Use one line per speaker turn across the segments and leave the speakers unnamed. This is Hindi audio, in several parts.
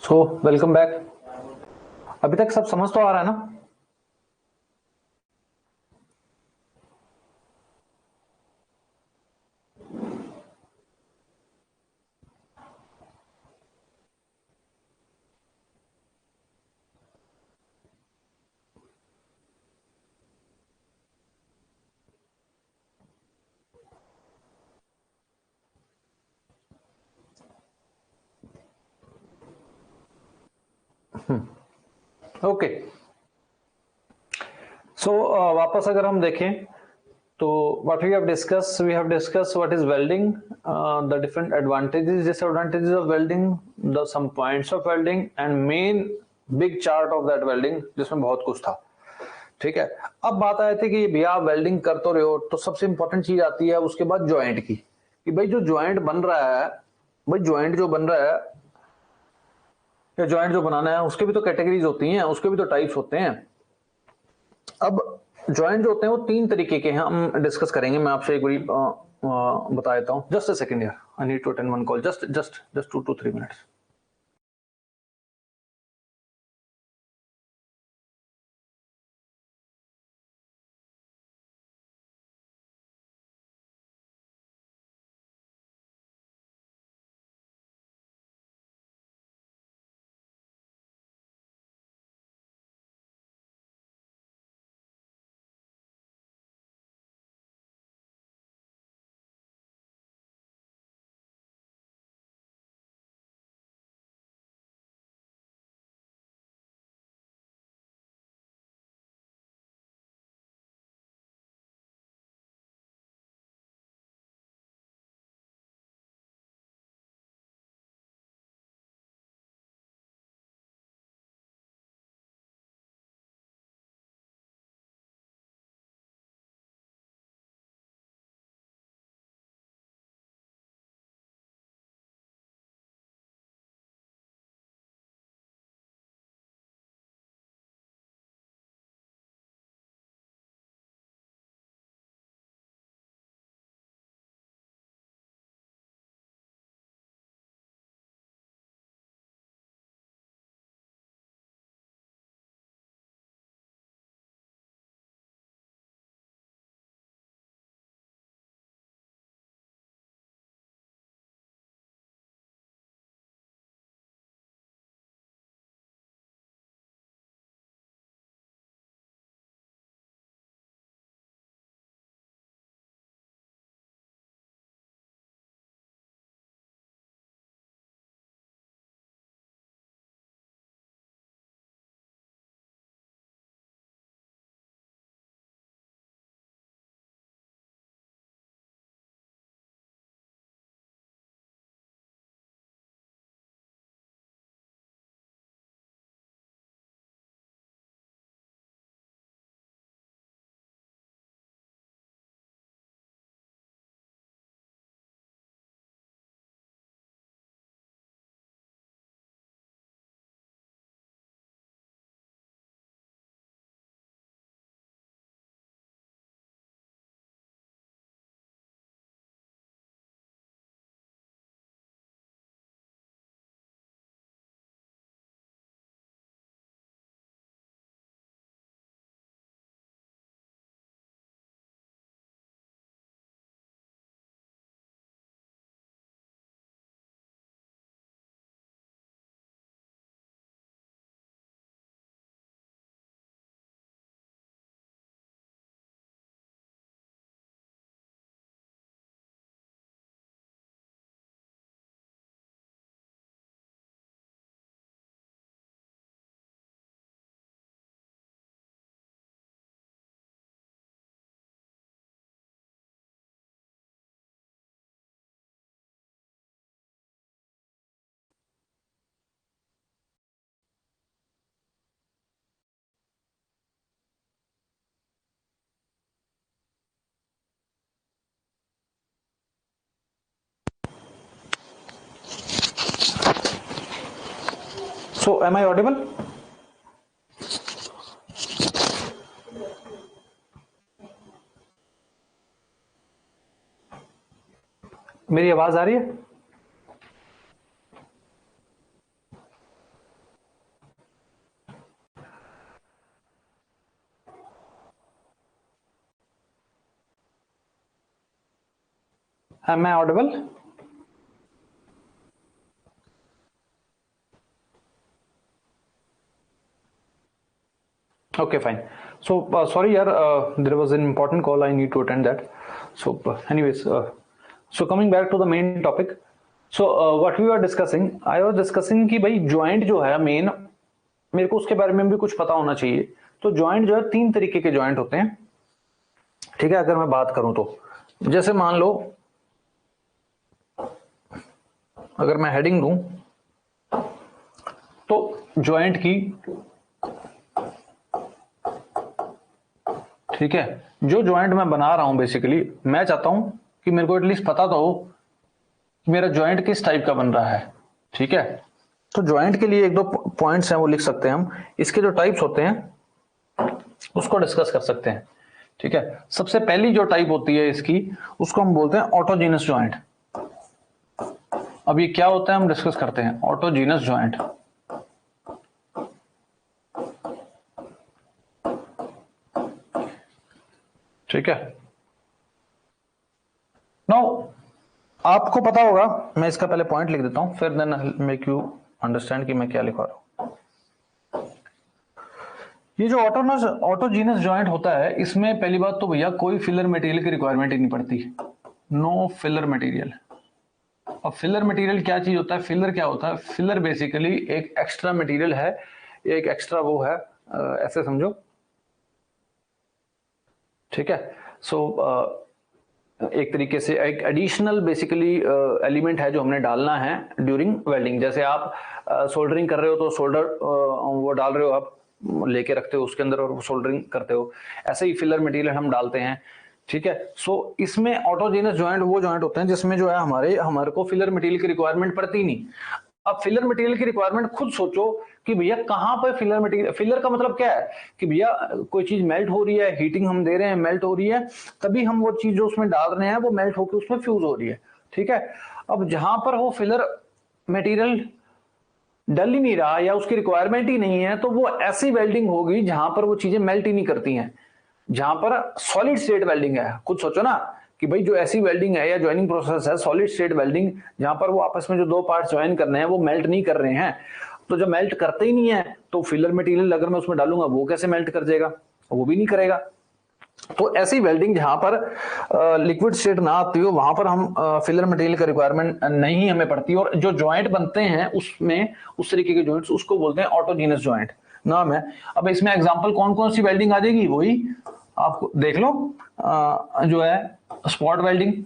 So welcome back. अभी तक सब समझ तो आ रहा है ना? ओके। सो वापस अगर हम देखें तो what we have discuss what is welding, the different advantages disadvantages of welding, the some points of welding and main big chart of that welding, जिसमें बहुत कुछ था। ठीक है। अब बात आई थी कि भैया आप वेल्डिंग कर तो रहे हो, तो सबसे इंपॉर्टेंट चीज आती है उसके बाद ज्वाइंट की, कि भाई जो ज्वाइंट बन रहा है, भाई ज्वाइंट जो बन रहा है या ज्वाइंट जो बनाना है उसके भी तो कैटेगरीज होती हैं, उसके भी तो टाइप्स होते हैं। अब ज्वाइंट जो होते हैं वो तीन तरीके के हैं, हम डिस्कस करेंगे। मैं आपसे एक बारी बता देता हूँ। जस्ट अ सेकंड यार, I need to attend one call. Just just just 2 to 3 minutes। So am I audible? मेरी आवाज आ रही है? Am I audible? Okay, fine. So sorry, yaar, there was an important call. I need to attend that. So, anyways, so coming back to the main topic. So what we were discussing, I was discussing कि भाई ज्वाइंट जो है मेन, मेरे को उसके बारे में भी कुछ पता होना चाहिए. तो ज्वाइंट जो है 3 तरीके के ज्वाइंट होते हैं. ठीक है, अगर मैं बात करूं तो जैसे मान लो अगर मैं हेडिंग दूं तो ज्वाइंट की, ठीक है, जो ज्वाइंट मैं बना रहा हूं बेसिकली मैं चाहता हूं कि मेरे को एटलीस्ट पता तो हो कि मेरा ज्वाइंट किस टाइप का बन रहा है. ठीक है, तो ज्वाइंट के लिए एक दो पॉइंट्स हैं वो लिख सकते हैं हम. इसके जो टाइप्स होते हैं उसको डिस्कस कर सकते हैं. ठीक है, सबसे पहली जो टाइप होती है इसकी उसको हम बोलते हैं ऑटोजीनस ज्वाइंट. अब ये क्या होता है हम डिस्कस करते हैं. ऑटोजीनस ज्वाइंट, ठीक है. नाउ आपको पता होगा, मैं इसका पहले पॉइंट लिख देता हूं फिर देन मेक यू अंडरस्टैंड कि मैं क्या लिखवा रहा हूं. ये जो ऑटोजीनस ज्वाइंट होता है इसमें पहली बात तो भैया कोई फिलर मटेरियल की रिक्वायरमेंट ही नहीं पड़ती. No filler material. अब फिलर मटेरियल क्या चीज होता है, फिलर क्या होता है, फिलर बेसिकली एक एक्स्ट्रा मटेरियल है, एक एक्स्ट्रा वो है, ऐसे समझो. ठीक है, सो एक तरीके से एक एडिशनल बेसिकली एलिमेंट है जो हमने डालना है ड्यूरिंग वेल्डिंग. जैसे आप सोल्डरिंग कर रहे हो तो सोल्डर वो डाल रहे हो, आप लेके रखते हो उसके अंदर और सोल्डरिंग करते हो, ऐसे ही फिलर मटेरियल हम डालते हैं. ठीक है, सो इसमें ऑटोजेनस ज्वाइंट वो ज्वाइंट होते हैं जिसमें जो है हमारे को फिलर मटेरियल की रिक्वायरमेंट पड़ती नहीं. अब फिलर मटेरियल की रिक्वायरमेंट खुद सोचो कि भैया कहां पर फिलर मटेरियल, फिलर का मतलब क्या है कि भैया कोई चीज मेल्ट हो रही है, हीटिंग हम दे रहे हैं, मेल्ट हो रही है, तभी हम वो चीज जो उसमें डाल रहे हैं वो मेल्ट होकर उसमें फ्यूज हो रही है. ठीक है, अब जहां पर वो फिलर मटेरियल डल ही नहीं रहा या उसकी रिक्वायरमेंट ही नहीं है तो वो ऐसी वेल्डिंग होगी जहां पर वो चीजें मेल्ट ही नहीं करती हैं, जहां पर सॉलिड स्टेट वेल्डिंग है. खुद सोचो ना कि भाई जो ऐसी वेल्डिंग है या ज्वाइनिंग प्रोसेस है सॉलिड स्टेट वेल्डिंग, जहां पर वो आपस में जो दो पार्ट ज्वाइन करने हैं वो मेल्ट नहीं कर रहे हैं, तो जब मेल्ट करते ही नहीं है तो फिलर मटेरियल अगर मैं उसमें डालूंगा वो कैसे मेल्ट कर जाएगा, वो भी नहीं करेगा. तो ऐसी वेल्डिंग जहां पर लिक्विड स्टेट ना आती हो वहां पर हम फिलर मटेरियल का रिक्वायरमेंट नहीं हमें पड़ती. और जो ज्वाइंट बनते हैं उसमें उस तरीके के ज्वाइंट्स उसको बोलते हैं ऑटोजीनस ज्वाइंट, नाम है. अब इसमें एग्जांपल कौन कौन सी वेल्डिंग आ जाएगी वही आपको देख लो. जो है स्पॉट वेल्डिंग,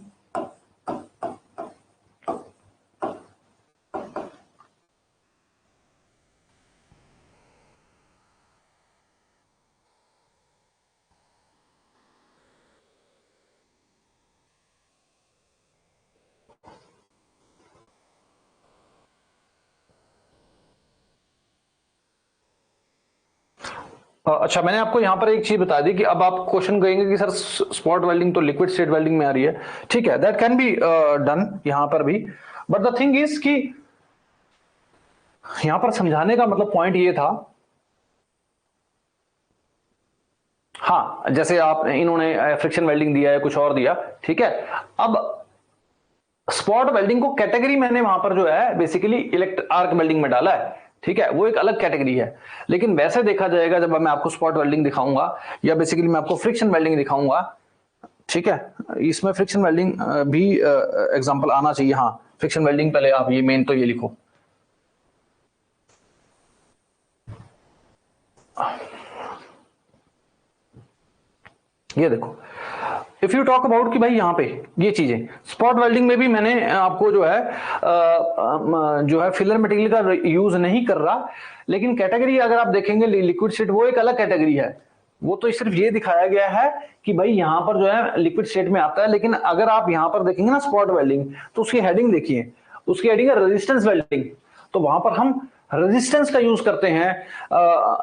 अच्छा मैंने आपको यहां पर एक चीज बता दी कि अब आप क्वेश्चन कहेंगे कि सर स्पॉट वेल्डिंग तो लिक्विड स्टेट वेल्डिंग में आ रही है. ठीक है, दैट कैन बी डन यहां पर भी, बट द थिंग इज कि यहां पर समझाने का मतलब पॉइंट ये था. हाँ, जैसे आप इन्होंने फ्रिक्शन वेल्डिंग दिया है, कुछ और दिया, ठीक है. अब स्पॉट वेल्डिंग को कैटेगरी मैंने वहां पर जो है बेसिकली इलेक्ट्रिक आर्क वेल्डिंग में डाला है. ठीक है, वो एक अलग कैटेगरी है. लेकिन वैसे देखा जाएगा जब मैं आपको स्पॉट वेल्डिंग दिखाऊंगा या बेसिकली मैं आपको फ्रिक्शन वेल्डिंग दिखाऊंगा, ठीक है, इसमें फ्रिक्शन वेल्डिंग भी एग्जांपल आना चाहिए. हाँ, फ्रिक्शन वेल्डिंग पहले आप ये मेन तो ये लिखो. ये देखो, इफ यू टॉक अबाउट कि भाई यहाँ पे ये चीजें स्पॉट वेल्डिंग में भी मैंने आपको जो है फिलर मटेरियल का यूज नहीं कर रहा. लेकिन कैटेगरी अगर आप देखेंगे लिक्विड स्टेट वो एक अलग कैटेगरी है. वो तो सिर्फ ये दिखाया गया है कि भाई यहां पर जो है लिक्विड स्टेट में आता है. लेकिन अगर आप यहां पर देखेंगे ना स्पॉट वेल्डिंग तो उसकी हेडिंग देखिए, उसकी हेडिंग है रेजिस्टेंस वेल्डिंग. तो वहां पर हम रेजिस्टेंस का यूज करते हैं.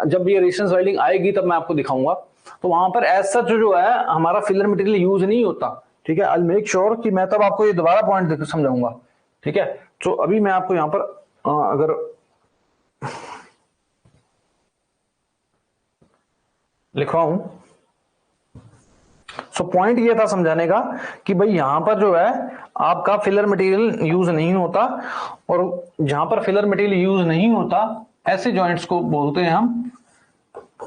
जब ये रेजिस्टेंस वेल्डिंग आएगी तब मैं आपको दिखाऊंगा. तो वहां पर एज सच जो है हमारा फिलर मटेरियल यूज नहीं होता. ठीक है, आई मेक श्योर कि मैं तब आपको ये दोबारा पॉइंट समझाऊंगा. ठीक है, तो अभी मैं आपको यहां पर अगर लिखवा हूं, सो पॉइंट ये था समझाने का कि भाई यहां पर जो है आपका फिलर मटेरियल यूज नहीं होता, और जहां पर फिलर मटेरियल यूज नहीं होता ऐसे जॉइंट्स को बोलते हैं हम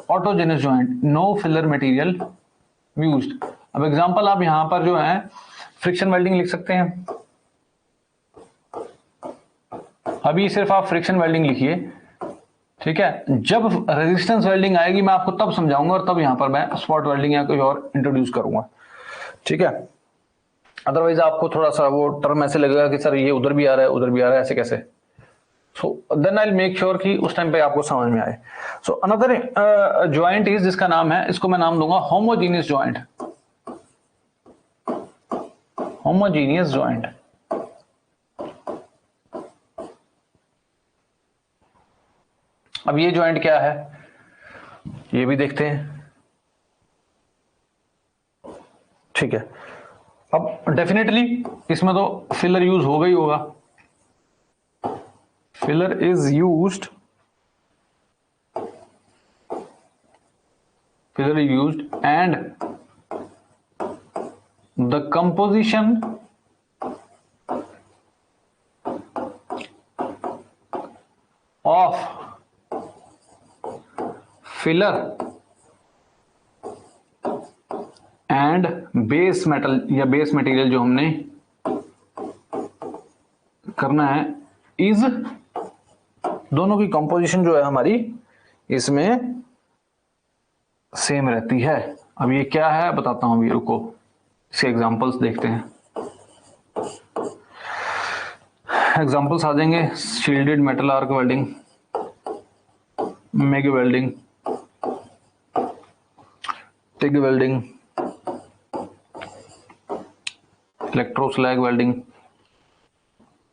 autogenous joint, no filler material used. अब एग्जांपल आप यहां पर जो है फ्रिक्शन वेल्डिंग लिख सकते हैं। अभी सिर्फ आप फ्रिक्शन वेल्डिंग लिखिए, ठीक है। जब रेजिस्टेंस वेल्डिंग आएगी मैं आपको तब समझाऊंगा, और तब यहां पर मैं स्पॉट वेल्डिंग या कोई और इंट्रोड्यूस करूंगा, ठीक है। अदरवाइज आपको थोड़ा सा वो टर्म ऐसे लगेगा कि सर ये उधर भी आ रहा है उधर भी आ रहा है, ऐसे कैसे। So then I will make sure कि उस टाइम पे आपको समझ में आए। सो अनदर ज्वाइंट इज, जिसका नाम है, इसको मैं नाम दूंगा होमोजीनियस ज्वाइंट। Homogeneous joint. अब ये ज्वाइंट क्या है ये भी देखते हैं, ठीक है। अब डेफिनेटली इसमें तो फिलर यूज होगा ही होगा, filler is used, filler is used and the composition of filler and base metal या बेस मटेरियल जो हमने करना है, इज, दोनों की कंपोजिशन जो है हमारी इसमें सेम रहती है। अब ये क्या है बताता हूं, अभी रुको, इसके एग्जांपल्स देखते हैं। एग्जांपल्स आ जाएंगे, shielded metal arc welding, MIG welding, TIG welding, electro slag welding,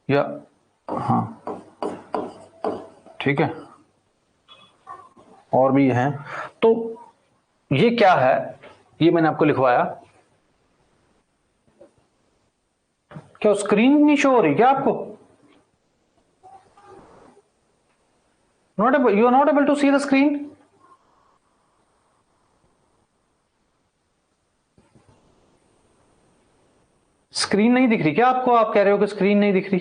या हाँ ठीक है, और भी हैं। तो ये क्या है ये मैंने आपको लिखवाया। क्या स्क्रीन नहीं शो हो रही क्या आपको? You are not able to see the screen? Screen नहीं दिख रही क्या आपको? आप कह रहे हो कि स्क्रीन नहीं दिख रही।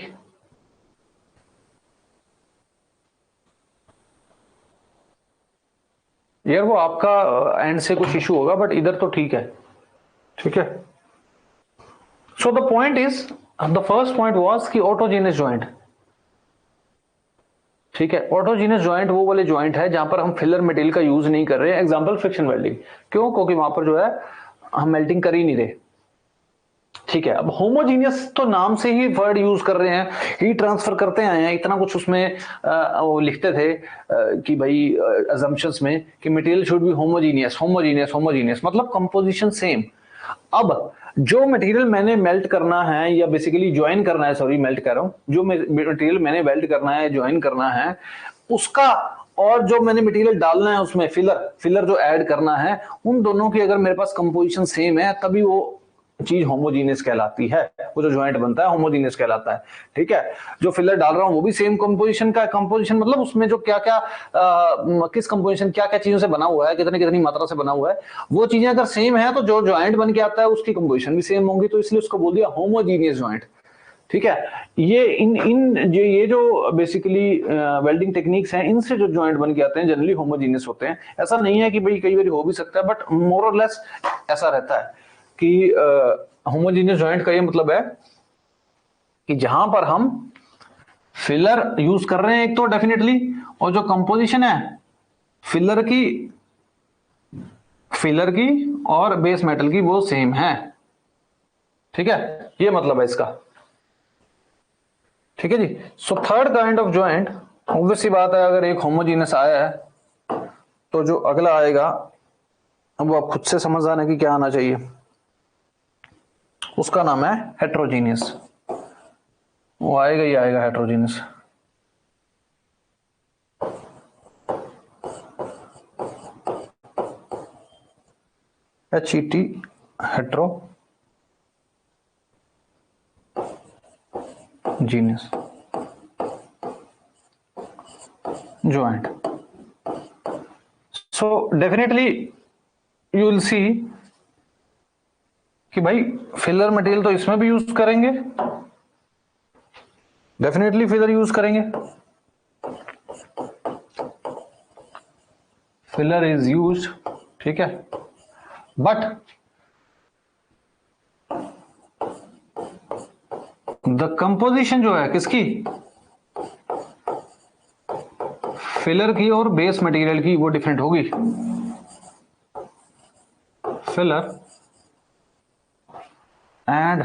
यार वो आपका एंड से कुछ इशू होगा, बट इधर तो ठीक है, ठीक है। So the point is, the first point was कि ऑटोजेनस जॉइंट, ठीक है। ऑटोजेनस जॉइंट वो वाले जॉइंट है जहां पर हम फिलर मटेरियल का यूज नहीं कर रहे हैं। एग्जांपल फ्रिक्शन वेल्डिंग, क्यों? क्योंकि वहां पर जो है हम मेल्टिंग कर ही नहीं रहे, ठीक है। अब होमोजीनियस तो नाम से ही वर्ड यूज कर रहे हैं, हीट ट्रांसफर करते आए हैं, इतना कुछ उसमें वो लिखते थे कि भाई अजम्पशंस में कि material should be homogeneous, homogeneous, homogeneous मतलब कंपोजिशन सेम। अब जो मटेरियल मैंने मेल्ट करना है या बेसिकली ज्वाइन करना है, सॉरी मेल्ट कर रहा हूं, जो मटेरियल मैंने वेल्ड करना है, ज्वाइन करना है, उसका और जो मैंने मटेरियल डालना है उसमें फिलर जो ऐड करना है, उन दोनों की अगर मेरे पास कंपोजिशन सेम है तभी वो चीज होमोजीनियस कहलाती है। वो जो ज्वाइंट बनता है होमोजीनियस कहलाता है, ठीक है। जो फिलर डाल रहा हूं वो भी सेम कंपोजिशन का, कंपोजिशन मतलब उसमें जो क्या क्या किस कंपोजिशन क्या क्या चीजों से बना हुआ है, कितनी कितनी मात्रा से बना हुआ है, वो चीजें अगर सेम है तो जो ज्वाइंट बन के आता है उसकी कंपोजिशन भी सेम होंगी, तो इसलिए उसको बोल दिया होमोजीनियस ज्वाइंट, ठीक है। ये ये जो बेसिकली वेल्डिंग टेक्निक्स हैं, इनसे जो जॉइंट बन के आते हैं जनरली होमोजीनियस होते हैं। ऐसा नहीं है कि भाई कई बार हो भी सकता है, बट मोर और लेस ऐसा रहता है कि होमोजीनियस जॉइंट का ये मतलब है कि जहां पर हम फिलर यूज कर रहे हैं एक तो डेफिनेटली, और जो कंपोजिशन है फिलर की और बेस मेटल की वो सेम है, ठीक है। ये मतलब है इसका, ठीक है जी। So third kind of joint, obvious सी बात है अगर एक होमोजीनियस आया है तो जो अगला आएगा अब आप खुद से समझ आने की क्या आना चाहिए, उसका नाम है हेट्रोजीनियस। वो आएगा ही आएगा heterogeneous. HET heterogeneous joint. So definitely you will see कि भाई फिलर मटेरियल तो इसमें भी यूज करेंगे, डेफिनेटली फिलर यूज करेंगे, फिलर इज यूज, ठीक है, बट द कंपोजिशन जो है किसकी, फिलर की और बेस मटेरियल की, वो डिफरेंट होगी। फिलर एंड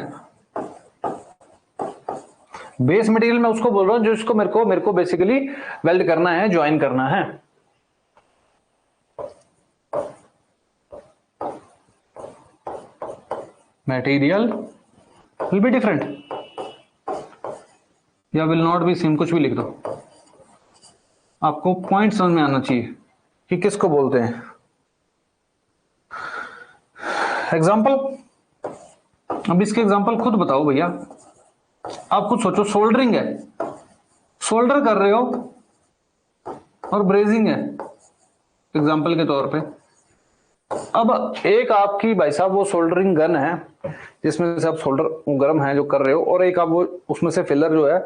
बेस मटेरियल मैं उसको बोल रहा हूं जो इसको मेरे को बेसिकली वेल्ड करना है, ज्वाइन करना है। मटेरियल विल बी डिफरेंट या विल नॉट बी सेम, कुछ भी लिख दो, आपको पॉइंट समझ में आना चाहिए कि किसको बोलते हैं। एग्जाम्पल, अब इसके एग्जाम्पल खुद बताओ भैया, आप खुद सोचो। सोल्डरिंग है, सोल्डर कर रहे हो और ब्रेजिंग है एग्जाम्पल के तौर पे। अब एक आपकी भाई साहब वो सोल्डरिंग गन है जिसमें से आप सोल्डर गर्म है जो कर रहे हो, और एक आप वो उसमें से फिलर जो है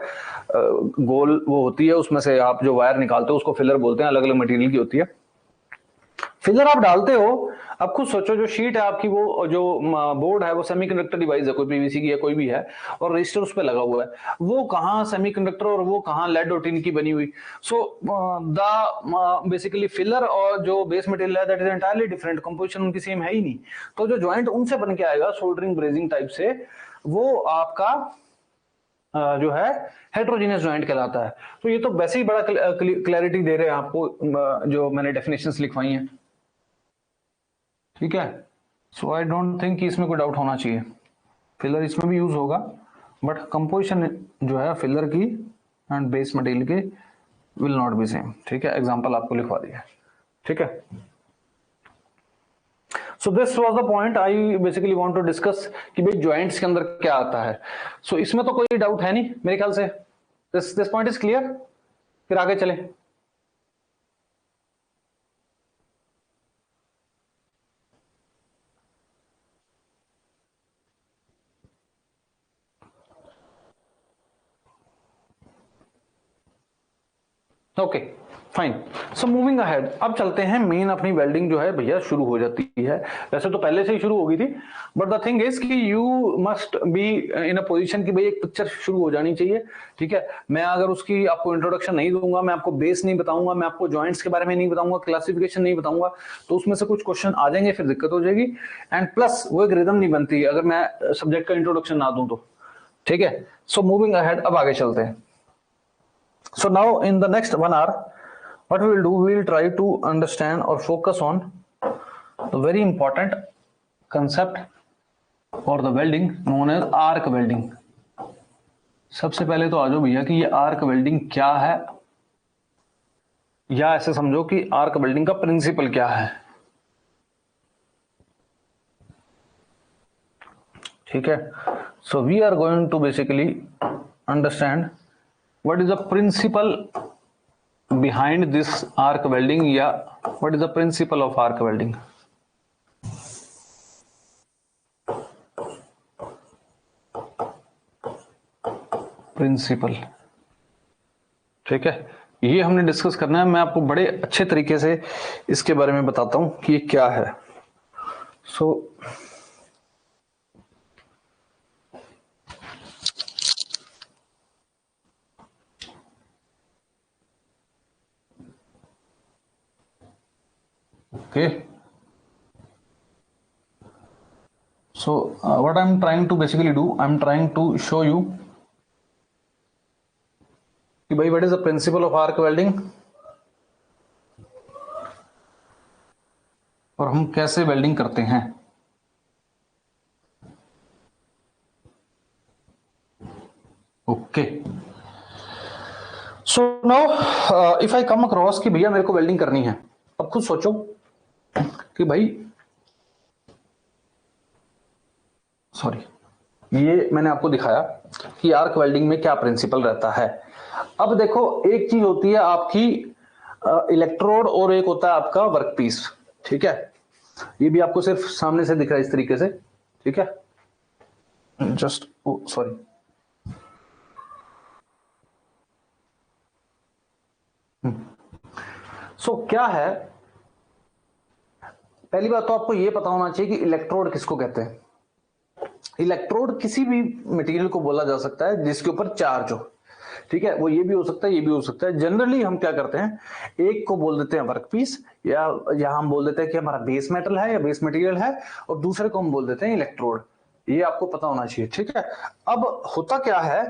गोल वो होती है, उसमें से आप जो वायर निकालते हो उसको फिलर बोलते हैं, अलग अलग मटेरियल की होती है। फिलर आप डालते हो, अब खुद सोचो जो शीट है आपकी, वो जो बोर्ड है वो सेमीकंडक्टर डिवाइस है, कोई पीवीसी की है कोई भी है, और रजिस्टर उस पर लगा हुआ है, वो कहाँ सेमीकंडक्टर और वो कहाँ लेड और टिन की बनी हुई। सो द बेसिकली फिलर और जो बेस मटेरियल है that is entirely different, composition उनकी सेम है ही नहीं। तो जो ज्वाइंट उनसे बन के आएगा सोल्डरिंग ब्रेजिंग टाइप से, वो आपका जो है हेट्रोजीनियस ज्वाइंट कहलाता है। तो ये तो वैसे ही बड़ा क्लैरिटी दे रहे हैं आपको जो मैंने डेफिनेशंस लिखवाई हैं, ठीक है। सो आई डोंट थिंक कि इसमें कोई डाउट होना चाहिए। फिलर इसमें भी यूज होगा, बट कंपोजिशन जो है फिलर की एंड बेस मटेरियल के विल नॉट बी सेम, ठीक है। एग्जांपल आपको लिखवा दिया, ठीक है। So this was the point I basically want to discuss कि भाई जॉइंट्स के अंदर क्या आता है। सो इसमें तो कोई डाउट है नहीं मेरे ख्याल से, दिस पॉइंट इज क्लियर। फिर आगे चले। Okay fine, so moving ahead, अब चलते हैं मेन अपनी वेल्डिंग जो है भैया शुरू हो जाती है। वैसे तो पहले से ही शुरू हो गई थी, बट द थिंग इज कि you must be in a position कि भाई एक पिक्चर शुरू हो जानी चाहिए, ठीक है। मैं अगर उसकी आपको इंट्रोडक्शन नहीं दूंगा, मैं आपको बेस नहीं बताऊंगा, मैं आपको जॉइंट्स के बारे में नहीं बताऊंगा, क्लासिफिकेशन नहीं बताऊंगा, तो उसमें से कुछ क्वेश्चन आ जाएंगे, फिर दिक्कत हो जाएगी। एंड प्लस वो एक रिदम नहीं बनती अगर मैं सब्जेक्ट का इंट्रोडक्शन ना दूं तो, ठीक है। सो मूविंग अहेड, अब आगे चलते हैं। So now in the next 1 hour, what we will do, we will try to understand or focus on the very important concept for the welding known as arc welding. सबसे पहले तो आ जाओ भैया कि ये आर्क वेल्डिंग क्या है, या ऐसे समझो कि आर्क वेल्डिंग का प्रिंसिपल क्या है, ठीक है। So we are going to basically understand what is the principle behind this arc welding, या what is the principle of arc welding. Principle, ठीक है, ये हमने डिस्कस करना है। मैं आपको बड़े अच्छे तरीके से इसके बारे में बताता हूं कि ये क्या है। सो okay, so what I'm trying to basically do, I'm trying to show you कि भाई what is the principle of arc welding और हम कैसे वेल्डिंग करते हैं। Okay, so now if I come across कि भैया मेरे को वेल्डिंग करनी है, अब खुद सोचो कि भाई सॉरी ये मैंने आपको दिखाया कि आर्क वेल्डिंग में क्या प्रिंसिपल रहता है। अब देखो एक चीज होती है आपकी इलेक्ट्रोड और एक होता है आपका वर्कपीस, ठीक है। ये भी आपको सिर्फ सामने से दिख रहा है इस तरीके से, ठीक है। जस्ट सॉरी, सो क्या है, पहली बात तो आपको यह पता होना चाहिए कि इलेक्ट्रोड किसको कहते हैं। इलेक्ट्रोड किसी भी मटेरियल को बोला जा सकता है जिसके ऊपर चार्ज हो, ठीक है, वो ये भी हो सकता है, ये भी हो सकता है। जनरली हम क्या करते हैं, एक को बोल देते हैं वर्कपीस, या हम बोल देते हैं कि हमारा बेस मेटल है या बेस मटेरियल है, और दूसरे को हम बोल देते हैं इलेक्ट्रोड। ये आपको पता होना चाहिए, ठीक है। अब होता क्या है,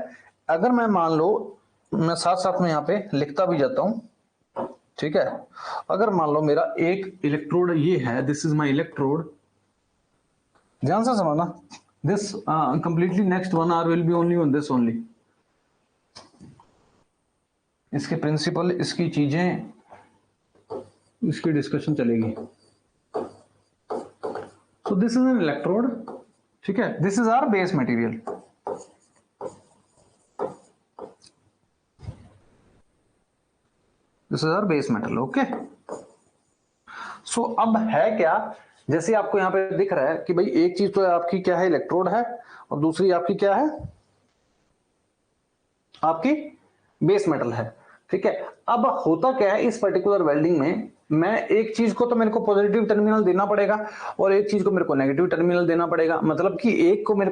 अगर मैं मान लो, मैं साथ साथ में यहाँ पे लिखता भी जाता हूं, ठीक है। अगर मान लो मेरा एक इलेक्ट्रोड ये है, दिस इज माई इलेक्ट्रोड, ध्यान से समझना, this completely next 1 hour will be only on this only. इसके प्रिंसिपल, इसकी चीजें, इसकी डिस्कशन चलेगी। So this is an electrode, ठीक है, this is our base material. This is our base metal, okay. So अब है क्या, जैसे आपको यहां पे दिख रहा है कि भाई एक चीज तो आपकी क्या है, इलेक्ट्रोड है, और दूसरी आपकी क्या है, आपकी बेस मेटल है, ठीक है। अब होता क्या है, इस पर्टिकुलर वेल्डिंग में मैं एक चीज को तो मेरे को पॉजिटिव टर्मिनल देना पड़ेगा और एक चीज को मेरे को नेगेटिव टर्मिनल देना पड़ेगा। मतलब कि एक को मेरे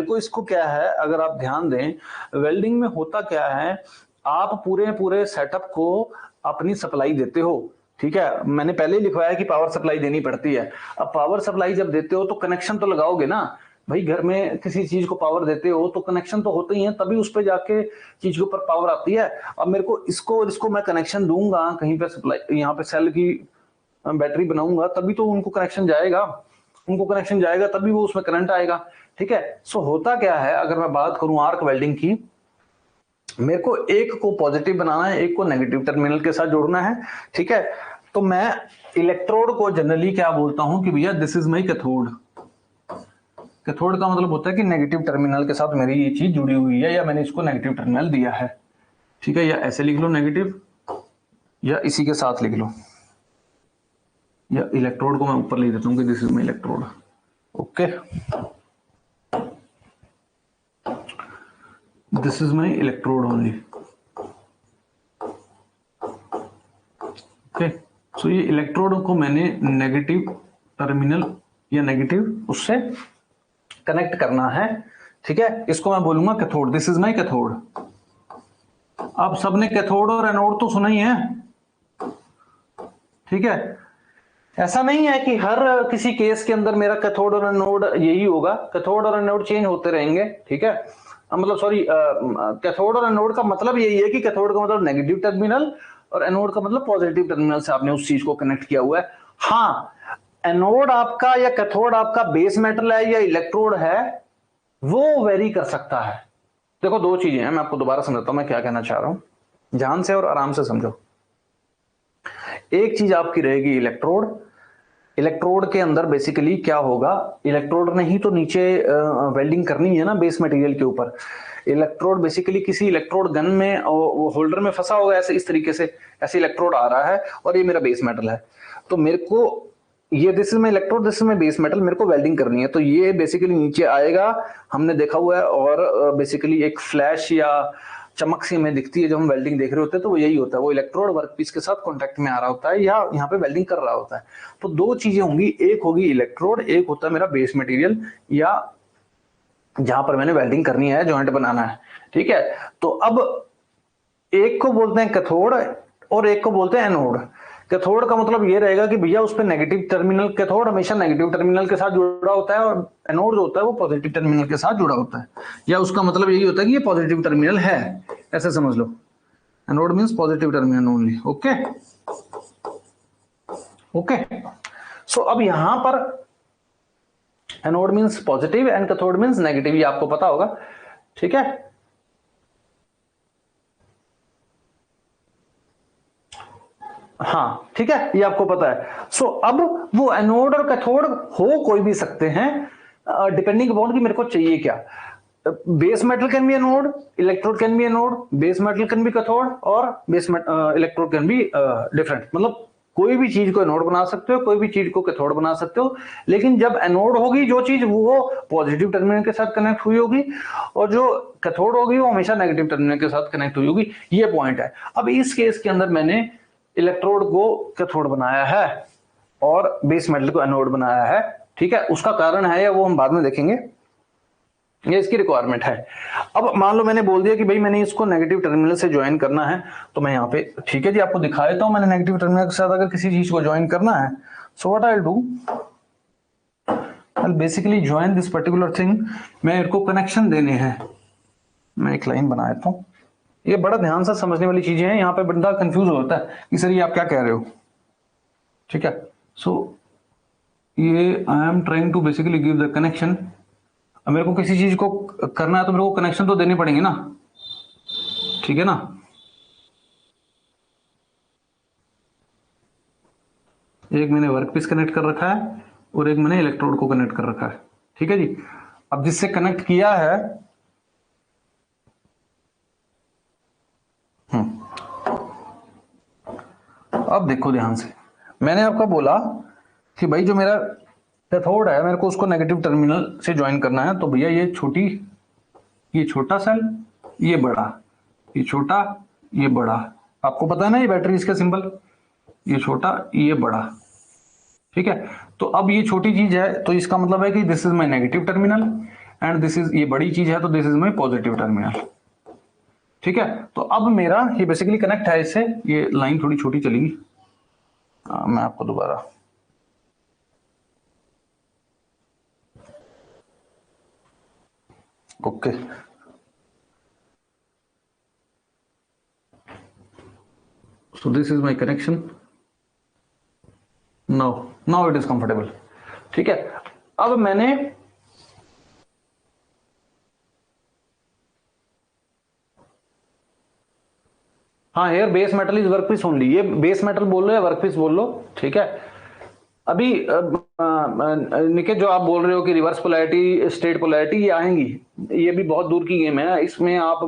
को इसको क्या है, अगर आप ध्यान दें, वेल्डिंग में होता क्या है, आप पूरे सेटअप को अपनी सप्लाई देते हो, ठीक है। मैंने पहले ही लिखवाया कि पावर सप्लाई देनी पड़ती है। अब पावर सप्लाई जब देते हो तो कनेक्शन तो लगाओगे ना भाई, घर में किसी चीज को पावर देते हो तो कनेक्शन तो होते ही हैं, तभी उस पर जाके चीज के ऊपर पावर आती है। अब मेरे को इसको और इसको मैं कनेक्शन दूंगा कहीं पे, सप्लाई यहाँ पे सेल की बैटरी बनाऊंगा तभी तो उनको कनेक्शन जाएगा, उनको कनेक्शन जाएगा तभी वो उसमें करंट आएगा, ठीक है। सो होता क्या है, अगर मैं बात करूं आर्क वेल्डिंग की, मेरे को एक को पॉजिटिव बनाना है, एक को नेगेटिव टर्मिनल के साथ जोड़ना है, ठीक है। तो मैं इलेक्ट्रोड को जनरली क्या बोलता हूं कि भैया this is my cathode. Cathode का मतलब होता है कि नेगेटिव टर्मिनल के साथ मेरी ये चीज जुड़ी हुई है, या मैंने इसको नेगेटिव टर्मिनल दिया है, ठीक है। या ऐसे लिख लो नेगेटिव, या इसी के साथ लिख लो, या इलेक्ट्रोड को मैं ऊपर लिख देता हूं कि this is my electrode, okay. This is my electrode only, okay. So ये इलेक्ट्रोड को मैंने नेगेटिव टर्मिनल या नेगेटिव उससे कनेक्ट करना है, ठीक है। इसको मैं बोलूंगा cathode, this is my cathode. अब सबने कैथोड और एनोड तो सुना ही है, ठीक है। ऐसा नहीं है कि हर किसी केस के अंदर मेरा कैथोड और एनोड यही होगा, कैथोड और एनोड चेंज होते रहेंगे, ठीक है। मतलब सॉरी, कैथोड और एनोड का मतलब यही है कि कैथोड का मतलब नेगेटिव टर्मिनल और एनोड का मतलब पॉजिटिव टर्मिनल से आपने उस चीज को कनेक्ट किया हुआ है। हाँ, एनोड आपका या कैथोड आपका बेस मेटल है या इलेक्ट्रोड है, वो वेरी कर सकता है। देखो दो चीजें हैं, मैं आपको दोबारा समझाता हूं मैं क्या कहना चाह रहा हूं, ध्यान से और आराम से समझो। एक चीज आपकी रहेगी इलेक्ट्रोड, इलेक्ट्रोड के अंदर बेसिकली क्या होगा, इलेक्ट्रोड ने ही तो नीचे वेल्डिंग करनी है ना बेस मटेरियल के ऊपर। इलेक्ट्रोड बेसिकली किसी इलेक्ट्रोड गन में होल्डर में फंसा होगा, ऐसे इस तरीके से ऐसे इलेक्ट्रोड आ रहा है और ये मेरा बेस मेटल है। तो मेरे को ये this is my electrode, this is my base metal, मेरे को वेल्डिंग करनी है। तो ये बेसिकली नीचे आएगा, हमने देखा हुआ है, और बेसिकली एक फ्लैश या चमक सी हमें दिखती है जब हम वेल्डिंग देख रहे होते हैं, तो वो यही होता है, वो इलेक्ट्रोड वर्कपीस के साथ कांटेक्ट में आ रहा होता है या यहाँ पे वेल्डिंग कर रहा होता है। तो दो चीजें होंगी, एक होगी इलेक्ट्रोड, एक होता है मेरा बेस मटेरियल या जहां पर मैंने वेल्डिंग करनी है, जॉइंट बनाना है, ठीक है। तो अब एक को बोलते हैं कैथोड और एक को बोलते हैं एनोड। कैथोड का मतलब ये रहेगा कि भैया उस पर नेगेटिव टर्मिनल, कैथोड हमेशा नेगेटिव टर्मिनल के साथ जुड़ा होता है और एनोड जो होता है वो पॉजिटिव टर्मिनल के साथ जुड़ा होता है, या उसका मतलब यही होता है कि ये पॉजिटिव टर्मिनल है, ऐसे समझ लो। Anode means positive terminal only, okay okay. So अब यहां पर anode means positive and cathode means negative, ये आपको पता होगा, ठीक है। हाँ ठीक है, ये आपको पता है। सो अब वो एनोड और कैथोड हो कोई भी सकते हैं, डिपेंडिंग अपॉन कि मेरे को चाहिए क्या। Base metal can be anode, electrode can be anode, base metal can be cathode, और base electrode can be different. मतलब कोई भी चीज को एनोड बना सकते हो, कोई भी चीज को कैथोड बना सकते हो, लेकिन जब एनोड होगी जो चीज वो पॉजिटिव टर्मिनल के साथ कनेक्ट हुई होगी, और जो कैथोड होगी वो हमेशा नेगेटिव टर्मिनल के साथ कनेक्ट हुई होगी। ये पॉइंट है। अब इस केस के अंदर मैंने इलेक्ट्रोड को कैथोड बनाया है और बेस मेटल को एनोड बनाया है, ठीक है। उसका कारण है या वो हम बाद में देखेंगे, ये इसकी रिक्वायरमेंट है। अब मान लो मैंने बोल दिया कि भाई मैंने इसको नेगेटिव टर्मिनल से ज्वाइन करना है, तो मैं यहाँ पे ठीक है जी आपको दिखा देता हूं, मैंने नेगेटिव टर्मिनल के साथ अगर किसी चीज को ज्वाइन करना है, so what I will do, I will basically join this particular thing. मैं इनको कनेक्शन देने हैं, मैं एक लाइन बना देता हूं। ये बड़ा ध्यान से समझने वाली चीजें हैं, यहाँ पे बंदा कंफ्यूज होता है कि सर ये आप क्या कह रहे हो, ठीक है। सो ये I am trying to basically give the connection. अब मेरे को किसी चीज को करना है तो मेरे को कनेक्शन तो देने पड़ेंगे ना, ठीक है ना। एक मैंने वर्कपीस कनेक्ट कर रखा है और एक मैंने इलेक्ट्रोड को कनेक्ट कर रखा है, ठीक है जी। अब जिससे कनेक्ट किया है, अब देखो ध्यान से, मैंने आपको बोला कि भाई जो मेरा कैथोड है मेरे को उसको नेगेटिव टर्मिनल से ज्वाइन करना है, तो भैया ये छोटा सेल, ये बड़ा, ये छोटा, ये बड़ा, आपको पता है ना ये बैटरीज का सिंबल, ये छोटा ये बड़ा, ठीक है। तो अब ये छोटी चीज है तो इसका मतलब है कि this is my negative terminal and this is, ये बड़ी चीज है तो this is my positive terminal, ठीक है। तो अब मेरा ये बेसिकली कनेक्ट है इससे, ये लाइन थोड़ी छोटी चलेगी, मैं आपको दोबारा, okay so this is my connection, now it is comfortable, ठीक है। अब मैंने हाँ here base metal is workpiece only, ये बेस मेटल बोल लो या वर्कपीस बोल लो, ठीक है। अभी निकेत जो आप बोल रहे हो कि रिवर्स पोलैरिटी स्टेट पोलैरिटी ये आएंगी, ये भी बहुत दूर की गेम है, इसमें आप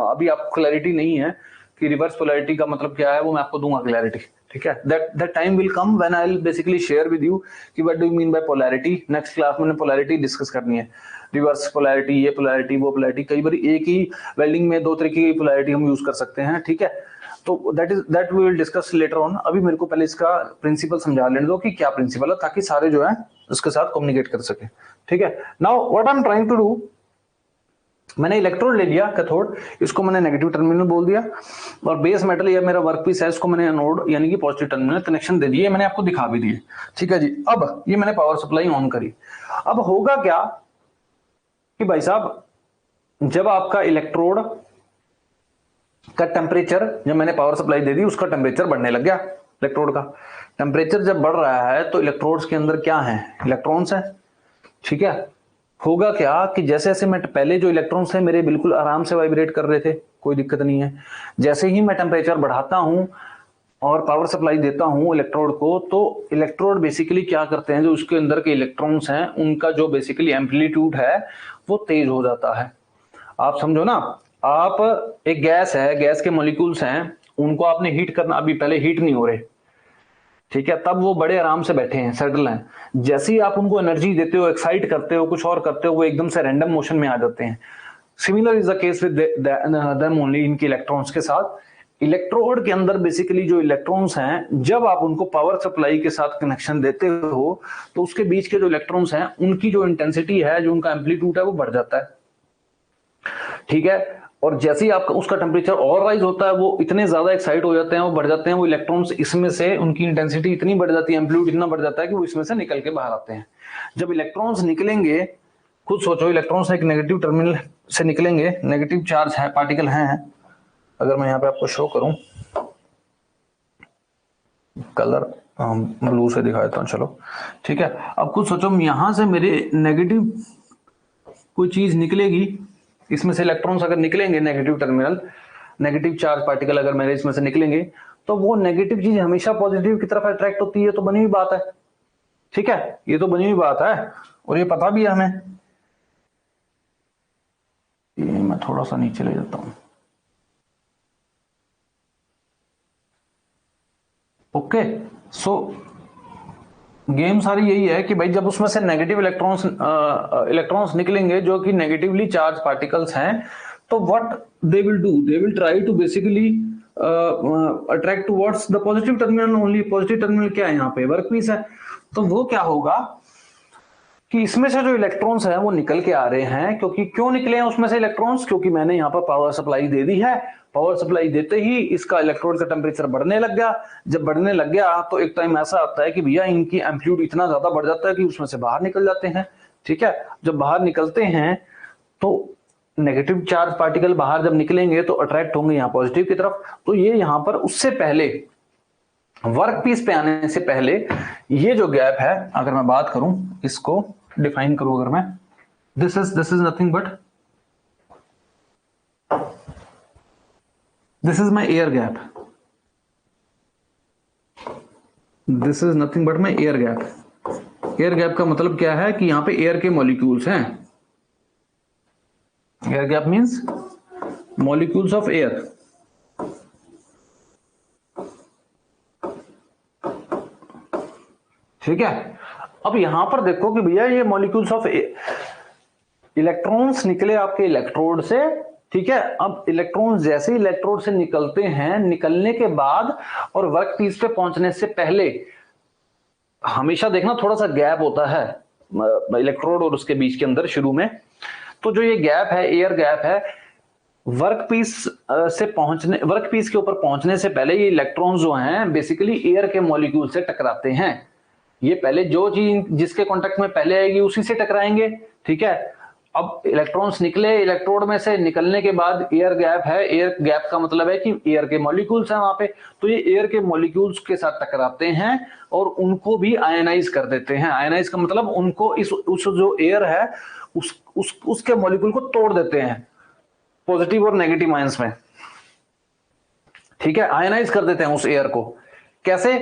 अभी आपको क्लैरिटी नहीं है कि रिवर्स पोलैरिटी का मतलब क्या है, वो मैं आपको दूंगा क्लैरिटी, ठीक है। That time will come when I will basically share with you कि what do you mean by polarity. Next class में पोलैरिटी डिस्कस करनी है, रिवर्स पोलैरिटी, ये पोलैरिटी वो पोलैरिटी, कई बार एक ही वेल्डिंग में दो तरीके की पोलैरिटी हम यूज कर सकते हैं, ठीक है। तो that we will discuss later on. अभी मेरे को पहले इसका प्रिंसिपल समझा लेने दो कि क्या प्रिंसिपल है, ताकि सारे जो है उसके साथ कम्युनिकेट कर सके, ठीक है। Now what I am trying to do, मैंने इलेक्ट्रोड ले लिया कैथोड, इसको मैंने नेगेटिव टर्मिनल बोल दिया, और बेस मेटल या मेरा वर्कपीस है इसको मैंने एनोड यानी कि पॉजिटिव टर्मिनल कनेक्शन दे दिए, मैंने आपको दिखा भी दिए, ठीक है जी। अब ये मैंने पावर सप्लाई ऑन करी, अब होगा क्या कि भाई साहब जब आपका इलेक्ट्रोड का टेम्परेचर, जब मैंने पावर सप्लाई दे दी उसका टेम्परेचर बढ़ने लग गया, इलेक्ट्रोड का टेम्परेचर जब बढ़ रहा है तो इलेक्ट्रोड्स के अंदर क्या है, इलेक्ट्रॉन्स है, ठीक है। होगा क्या कि जैसे जैसे मैं पहले जो इलेक्ट्रॉन्स है मेरे बिल्कुल आराम से वाइब्रेट कर रहे थे, कोई दिक्कत नहीं है, जैसे ही मैं टेम्परेचर बढ़ाता हूं और पावर सप्लाई देता हूं इलेक्ट्रोड को, तो इलेक्ट्रोड बेसिकली क्या करते हैं, जो उसके अंदर के इलेक्ट्रॉन्स हैं उनका जो बेसिकली एम्पलीट्यूड है वो तेज हो जाता है। आप समझो ना, आप एक गैस है, गैस के मॉलिक्यूल्स हैं, उनको आपने हीट करना, अभी पहले हीट नहीं हो रहे, ठीक है, तब वो बड़े आराम से बैठे हैं, सेटल हैं। जैसे ही आप उनको एनर्जी देते हो, एक्साइट करते हो, कुछ और करते हो, वो एकदम से रैंडम मोशन में आ जाते हैं। Similar is the case with them only, इनके इलेक्ट्रॉन्स के साथ। इलेक्ट्रोड के अंदर बेसिकली जो इलेक्ट्रॉन्स हैं, जब आप उनको पावर सप्लाई के साथ कनेक्शन देते हो तो उसके बीच के जो इलेक्ट्रॉन्स हैं उनकी जो इंटेंसिटी है, जो उनका एम्पलीट्यूड है वो बढ़ जाता है, ठीक है। और जैसे ही आपका उसका टेम्परेचर और राइज होता है, वो इतने ज्यादा एक्साइट हो जाते हैं, वो बढ़ जाते हैं, वो इलेक्ट्रॉन्स इसमें से, उनकी इंटेंसिटी इतनी बढ़ जाती है, एम्पलीट्यूड इतना बढ़ जाता है कि वो इसमें से निकल के बाहर आते हैं। जब इलेक्ट्रॉन्स निकलेंगे, खुद सोचो, इलेक्ट्रॉन्स एक नेगेटिव टर्मिनल से निकलेंगे, नेगेटिव चार्ज है, पार्टिकल हैं, अगर मैं यहाँ पे आपको शो करूं, कलर ब्लू से दिखा देता हूं, चलो ठीक है। अब खुद सोचो, यहां से मेरे नेगेटिव कोई चीज निकलेगी, इसमें से इलेक्ट्रॉन्स अगर निकलेंगे, negative terminal, negative charge particle अगर मेरे इसमें से निकलेंगे, तो वो नेगेटिव चीज हमेशा पॉजिटिव की तरफ अट्रैक्ट होती है, तो बनी हुई बात है, ठीक है, ये तो बनी हुई बात है और ये पता भी है हमें। ये मैं थोड़ा सा नीचे ले जाता हूं, ओके। सो गेम सारी यही है कि भाई जब उसमें से नेगेटिव इलेक्ट्रॉन्स निकलेंगे जो कि नेगेटिवली चार्ज पार्टिकल्स हैं, तो what they will do, they will try to basically attract towards the positive terminal only. Positive terminal क्या है, यहाँ पे वर्कपीस है। तो वो क्या होगा कि इसमें से जो इलेक्ट्रॉन्स हैं वो निकल के आ रहे हैं, क्योंकि क्यों निकले हैं उसमें से इलेक्ट्रॉन्स, क्योंकि मैंने यहाँ पर पावर सप्लाई दे दी है। पावर सप्लाई देते ही इसका इलेक्ट्रोड का टेम्परेचर बढ़ने लग गया। जब बढ़ने लग गया तो एक टाइम ऐसा आता है कि भैया इनकी एम्पलीट्यूड इतना ज्यादा बढ़ जाता है कि उसमें से बाहर निकल जाते हैं। ठीक है, जब बाहर निकलते हैं तो नेगेटिव चार्ज पार्टिकल बाहर जब निकलेंगे तो अट्रैक्ट होंगे यहाँ पॉजिटिव की तरफ। तो ये यहाँ पर उससे पहले, वर्क पीस पे आने से पहले ये जो गैप है, अगर मैं बात करूं, इसको डिफाइन करूं अगर मैं, this is nothing but this is my air gap, this is nothing but my air gap. Air gap का मतलब क्या है कि यहां पे एयर के मॉलिक्यूल्स हैं। Air gap means molecules of air. ठीक है, अब यहां पर देखो कि भैया ये मॉलिक्यूल्स ऑफ इलेक्ट्रॉन्स निकले आपके इलेक्ट्रोड से। ठीक है, अब इलेक्ट्रॉन्स जैसे ही इलेक्ट्रोड से निकलते हैं, निकलने के बाद और वर्क पीस पे पहुंचने से पहले हमेशा देखना थोड़ा सा गैप होता है इलेक्ट्रोड और उसके बीच के अंदर शुरू में। तो जो ये गैप है, एयर गैप है, वर्क पीस से पहुंचने, वर्क पीस के ऊपर पहुंचने से पहले ये इलेक्ट्रॉन्स जो हैं बेसिकली एयर के मॉलिक्यूल से टकराते हैं। ये पहले जो चीज जिसके कांटेक्ट में पहले आएगी उसी से टकराएंगे। ठीक है, अब इलेक्ट्रॉन्स निकले इलेक्ट्रोड में से, निकलने के बाद एयर गैप है। एयर गैप का मतलब है कि एयर के मॉलिक्यूल्स हैं वहां पे, तो ये एयर के मॉलिक्यूल्स के साथ टकराते हैं और उनको भी आयनाइज कर देते हैं। आयनाइज का मतलब उनको उस जो एयर है उसके मॉलिक्यूल को तोड़ देते हैं पॉजिटिव और नेगेटिव आयंस में। ठीक है, आयनाइज कर देते हैं उस एयर को। कैसे?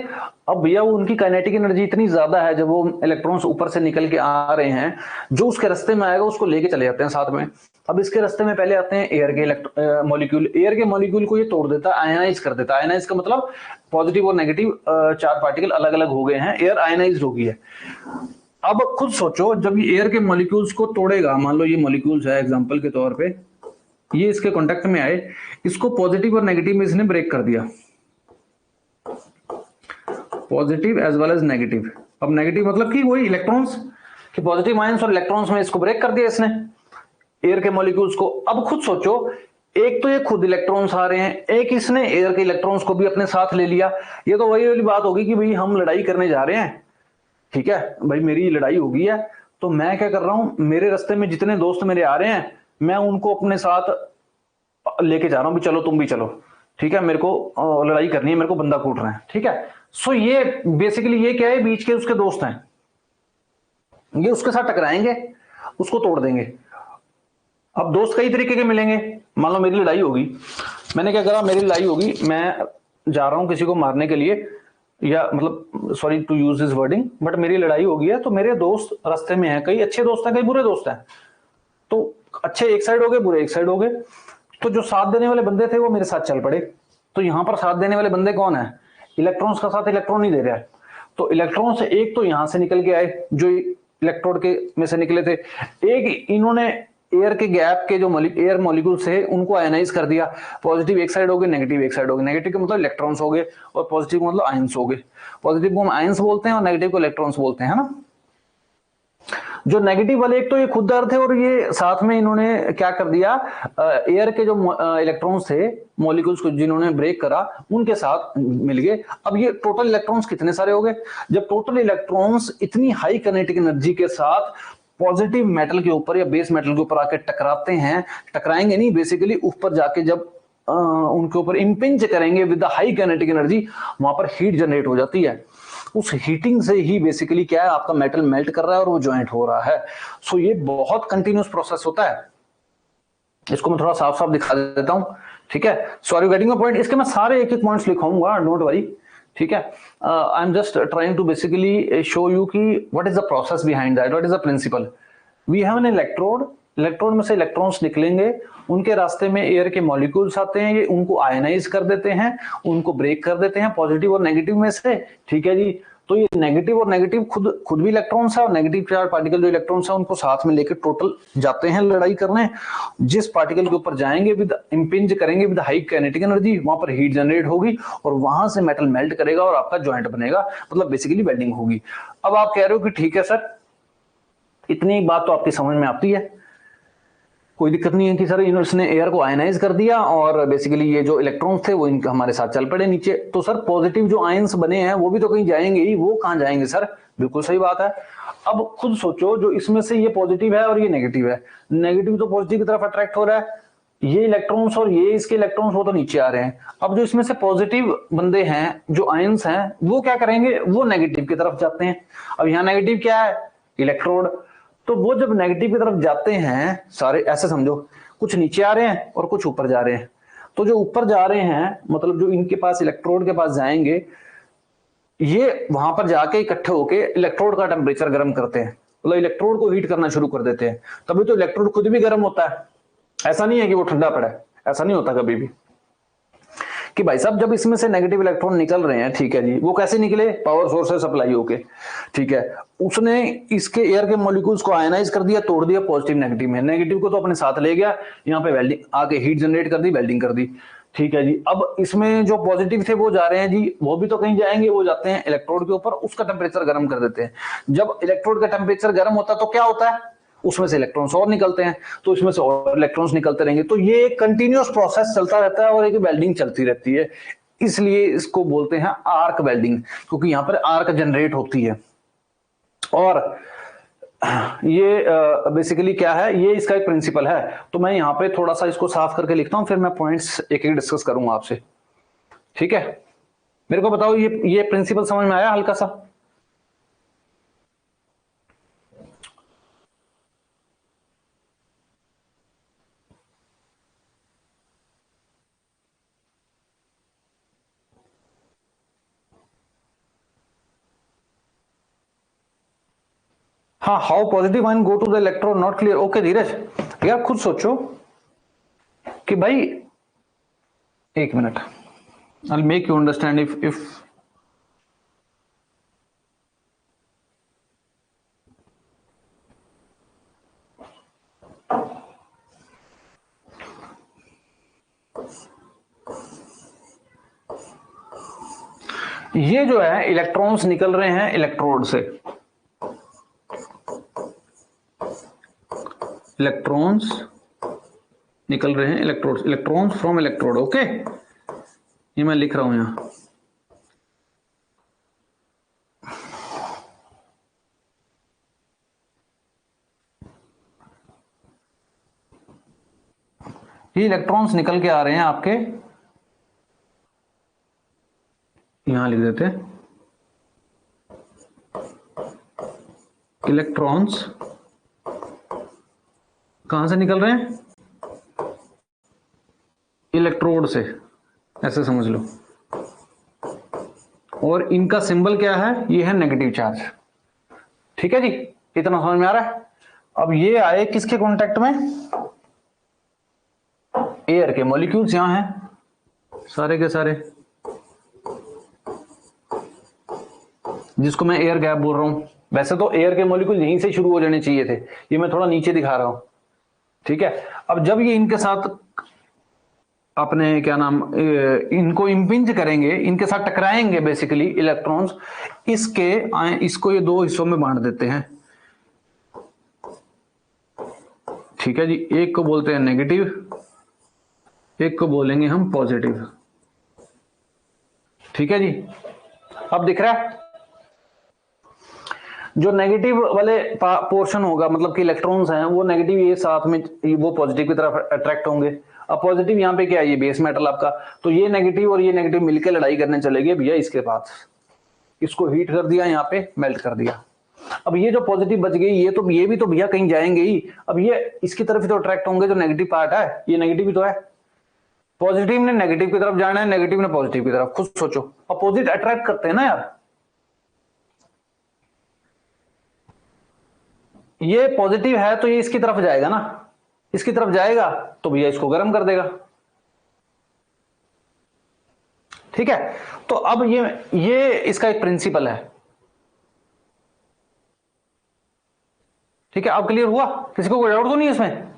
अब भैया उनकी काइनेटिक एनर्जी इतनी ज्यादा है, जब वो इलेक्ट्रॉन्स ऊपर से निकल के आ रहे हैं, जो उसके रास्ते में आएगा उसको लेके चले जाते हैं साथ में। अब इसके रास्ते में पहले आते हैं एयर के मॉलिक्यूल। एयर के मॉलिक्यूल को ये तोड़ देता है, आयनाइज कर देता है। आयनाइज का मतलब पॉजिटिव और नेगेटिव चार पार्टिकल अलग अलग हो गए हैं, एयर आयनाइज हो गई है। अब खुद सोचो, जब ये एयर के मॉलिक्यूल्स को तोड़ेगा, मान लो ये मॉलिक्यूल्स है एग्जांपल के तौर पे, ये इसके कांटेक्ट में आए, इसको पॉजिटिव और नेगेटिव में इसने ब्रेक कर दिया, positive as well as negative. अब नेगेटिव मतलब कि वही इलेक्ट्रॉन्स के पॉजिटिव आयंस और इलेक्ट्रॉन्स में इसको ब्रेक कर दिया इसने, एयर के मॉलिक्यूल्स को। अब खुद सोचो, एक तो ये खुद इलेक्ट्रॉन्स आ रहे हैं, एक इसने एयर के इलेक्ट्रॉन्स को भी अपने साथ ले लिया। ये तो वही वाली बात होगी कि भाई हम लड़ाई करने जा रहे हैं। ठीक है भाई, मेरी लड़ाई हो गई है, तो मैं क्या कर रहा हूं, मेरे रास्ते में जितने दोस्त मेरे आ रहे हैं मैं उनको अपने साथ लेके जा रहा हूं, भी चलो तुम भी चलो। ठीक है, मेरे को लड़ाई करनी है, मेरे को बंदा कूट रहे हैं। ठीक है, सो ये बेसिकली ये क्या है, बीच के उसके दोस्त हैं, ये उसके साथ टकराएंगे, उसको तोड़ देंगे। अब दोस्त कई तरीके के मिलेंगे। मान लो मेरी लड़ाई होगी, मैंने क्या करा, मेरी लड़ाई होगी, मैं जा रहा हूं किसी को मारने के लिए, या मतलब sorry to use this wording, but मेरी लड़ाई हो गई है, तो मेरे दोस्त रास्ते में हैं, कई अच्छे दोस्त हैं कई बुरे दोस्त हैं। तो अच्छे एक साइड हो गए, बुरे एक साइड हो गए। तो जो साथ देने वाले बंदे थे वो मेरे साथ चल पड़े। तो यहां पर साथ देने वाले बंदे कौन है, इलेक्ट्रॉन्स का साथ इलेक्ट्रॉन नहीं दे रहा है। तो इलेक्ट्रॉन से एक तो यहां से निकल के आए जो इलेक्ट्रोड के में से निकले थे, एक इन्होंने एयर के गैप के जो एयर मॉलिक्यूल्स थे उनको आयनाइज कर दिया। पॉजिटिव एक साइड हो गए, नेगेटिव एक साइड हो गए। नेगेटिव का मतलब इलेक्ट्रॉन्स हो गए और पॉजिटिव का मतलब आयंस हो गए। पॉजिटिव को हम आयंस बोलते हैं और नेगेटिव को इलेक्ट्रॉन्स बोलते हैं, है ना। जो नेगेटिव वाले एक तो ये खुददार थे और ये साथ में इन्होंने क्या कर दिया, एयर के जो इलेक्ट्रॉन्स थे मॉलिक्यूल्स को जिन्होंने ब्रेक करा उनके साथ मिल गए। अब ये टोटल इलेक्ट्रॉन्स कितने सारे हो गए, जब टोटल इलेक्ट्रॉन्स इतनी हाई काइनेटिक एनर्जी के साथ पॉजिटिव मेटल के ऊपर या बेस मेटल के ऊपर आके टकराते हैं, टकराएंगे नहीं बेसिकली, ऊपर जाके जब उनके ऊपर इंपिंज करेंगे with the high kinetic energy, वहां पर हीट जनरेट हो जाती है। उस हीटिंग से ही बेसिकली क्या है, आपका मेटल मेल्ट कर रहा है और वो ज्वाइंट हो रहा है। सो ये बहुत कंटिन्यूस प्रोसेस होता है। इसको मैं थोड़ा साफ साफ दिखा देता हूं। ठीक है, सॉरी गेटिंग अ पॉइंट। इसके मैं सारे एक एक पॉइंट्स लिखाऊंगा, डोंट वरी। ठीक है, I am just trying to basically show you कि what is the process behind that, what is the principle. We have an electrode, electrode में से इलेक्ट्रॉन्स निकलेंगे, उनके रास्ते में एयर के मॉलिक्यूल्स आते हैं, ये उनको आयनाइज कर देते हैं, उनको ब्रेक कर देते हैं पॉजिटिव और नेगेटिव में से। ठीक है जी, तो ये नेगेटिव और नेगेटिव खुद भी इलेक्ट्रॉन्स है, और नेगेटिव चार्ज पार्टिकल जो इलेक्ट्रॉन्स है उनको साथ में लेकर टोटल जाते हैं लड़ाई करने। जिस पार्टिकल के ऊपर जाएंगे विद इंपिंज करेंगे विद हाई काइनेटिक एनर्जी, वहां पर हीट जनरेट होगी और वहां से मेटल मेल्ट करेगा और आपका जॉइंट बनेगा, मतलब बेसिकली वेल्डिंग होगी। अब आप कह रहे हो कि ठीक है सर, इतनी बात तो आपकी समझ में आती है, कोई दिक्कत नहीं है कि सर इसने एयर को आयनाइज कर दिया और बेसिकली ये जो इलेक्ट्रॉन्स थे वो इनके हमारे साथ चल पड़े नीचे। तो सर पॉजिटिव जो आयंस बने हैं वो भी तो कहीं जाएंगे ही, वो कहां जाएंगे सर? बिल्कुल सही बात है। अब खुद सोचो, जो इसमें से ये पॉजिटिव है और ये नेगेटिव है, नेगेटिव तो पॉजिटिव की तरफ अट्रैक्ट हो रहा है, ये इलेक्ट्रॉन्स और ये इसके इलेक्ट्रॉन्स वो तो नीचे आ रहे हैं। अब जो इसमें से पॉजिटिव बंदे हैं, जो आयंस हैं, वो क्या करेंगे? वो नेगेटिव की तरफ जाते हैं। अब यहाँ नेगेटिव क्या है? इलेक्ट्रोड। तो वो जब नेगेटिव की तरफ जाते हैं सारे, ऐसे समझो कुछ नीचे आ रहे हैं और कुछ ऊपर जा रहे हैं। तो जो ऊपर जा रहे हैं मतलब जो इनके पास इलेक्ट्रोड के पास जाएंगे, ये वहां पर जाके इकट्ठे होके इलेक्ट्रोड का टेम्परेचर गर्म करते हैं, मतलब इलेक्ट्रोड को हीट करना शुरू कर देते हैं। तभी तो इलेक्ट्रोड खुद भी गर्म होता है, ऐसा नहीं है कि वो ठंडा पड़ा है, ऐसा नहीं होता कभी भी। कि भाई साहब जब इसमें से नेगेटिव इलेक्ट्रॉन निकल रहे हैं, ठीक है जी, वो कैसे निकले? पावर सोर्स से सप्लाई होके, ठीक है, उसने इसके एयर के मॉलिक्यूल्स को आयनाइज कर दिया, तोड़ दिया पॉजिटिव नेगेटिव में, नेगेटिव को तो अपने साथ ले गया, यहाँ पे वेल्डिंग आके हीट जनरेट कर दी, वेल्डिंग कर दी। ठीक है जी, अब इसमें जो पॉजिटिव थे वो जा रहे हैं जी, वो भी तो कहीं जाएंगे, वो जाते हैं इलेक्ट्रोड के ऊपर, उसका टेम्परेचर गर्म कर देते हैं। जब इलेक्ट्रोड का टेम्परेचर गर्म होता है तो क्या होता है? उसमें से इलेक्ट्रॉन्स और निकलते हैं, तो इसमें से और इलेक्ट्रॉन्स निकलते रहेंगे। तो ये एक कंटिन्यूअस प्रोसेस चलता रहता है और एक वेल्डिंग चलती रहती है, इसलिए इसको बोलते हैं आर्क वेल्डिंग, क्योंकि यहां पर आर्क जनरेट होती है। और ये बेसिकली क्या है, ये इसका एक प्रिंसिपल है। तो मैं यहां पे थोड़ा सा इसको साफ करके लिखता हूं, फिर मैं पॉइंट्स एक एक डिस्कस करूंगा आपसे। ठीक है, मेरे को बताओ ये प्रिंसिपल समझ में आया हल्का सा? हाँ, how positive ion go to the electrode not clear. Okay Dheeraj, यार खुद सोचो कि भाई, एक minute, I will make you understand if ये जो है इलेक्ट्रॉन्स निकल रहे हैं इलेक्ट्रोड से, इलेक्ट्रॉन्स निकल रहे हैं electrode, electrons from electrode. Okay, ये मैं लिख रहा हूं यहां। ये इलेक्ट्रॉन्स निकल के आ रहे हैं आपके, यहां लिख देते हैं, इलेक्ट्रॉन्स कहां से निकल रहे हैं? इलेक्ट्रोड से, ऐसे समझ लो। और इनका सिंबल क्या है? ये है नेगेटिव चार्ज। ठीक है जी, इतना समझ में आ रहा है? अब ये आए किसके कांटेक्ट में? एयर के मॉलिक्यूल्स यहां हैं सारे के सारे, जिसको मैं एयर गैप बोल रहा हूं। वैसे तो एयर के मॉलिक्यूल यहीं से शुरू हो जाने चाहिए थे, ये मैं थोड़ा नीचे दिखा रहा हूं। ठीक है, अब जब ये इनके साथ अपने क्या नाम, इनको इंपिंज करेंगे, इनके साथ टकराएंगे बेसिकली इलेक्ट्रॉन्स, इसको ये दो हिस्सों में बांट देते हैं। ठीक है जी, एक को बोलते हैं नेगेटिव, एक को बोलेंगे हम पॉजिटिव। ठीक है जी, अब दिख रहा है? जो नेगेटिव वाले पोर्शन होगा, मतलब कि इलेक्ट्रॉन्स हैं वो नेगेटिव, ये साथ में वो पॉजिटिव की तरफ अट्रैक्ट होंगे। अब पॉजिटिव यहाँ पे क्या है? ये बेस मेटल आपका, तो ये नेगेटिव और ये नेगेटिव मिलकर लड़ाई करने चले गए भैया इसके पास, इसको हीट कर दिया, यहाँ पे मेल्ट कर दिया। अब ये जो पॉजिटिव बच गई, ये भी तो भैया कहीं जाएंगे ही। अब ये इसकी तरफ ही तो अट्रैक्ट होंगे, जो नेगेटिव पार्ट है, ये नेगेटिव ही तो है। पॉजिटिव ने नेगेटिव की तरफ जाना है, नेगेटिव ने पॉजिटिव की तरफ। खुद सोचो, अपोजिट अट्रैक्ट करते हैं ना यार। ये पॉजिटिव है तो ये इसकी तरफ जाएगा ना, इसकी तरफ जाएगा तो भैया इसको गर्म कर देगा। ठीक है, तो अब ये इसका एक प्रिंसिपल है। ठीक है, अब क्लियर हुआ? किसी को कोई डाउट तो नहीं है इसमें?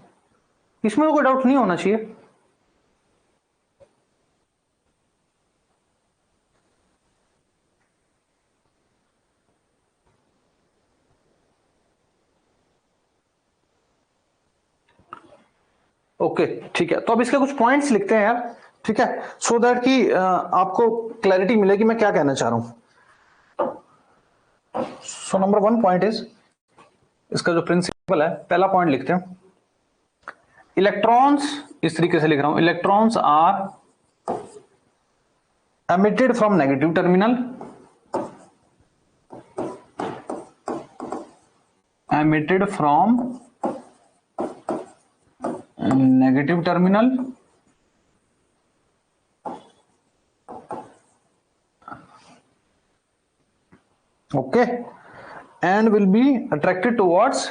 इसमें तो कोई डाउट नहीं होना चाहिए। ओके ठीक है, तो अब इसके कुछ पॉइंट्स लिखते हैं यार। ठीक है, सो दैट कि आपको क्लैरिटी मिले कि मैं क्या कहना चाह रहा हूं। सो नंबर 1 पॉइंट इज, इसका जो प्रिंसिपल है, पहला पॉइंट लिखते हैं, इलेक्ट्रॉन्स, इस तरीके से लिख रहा हूं, electrons are emitted from negative terminal, emitted from negative terminal, okay, and will be attracted towards,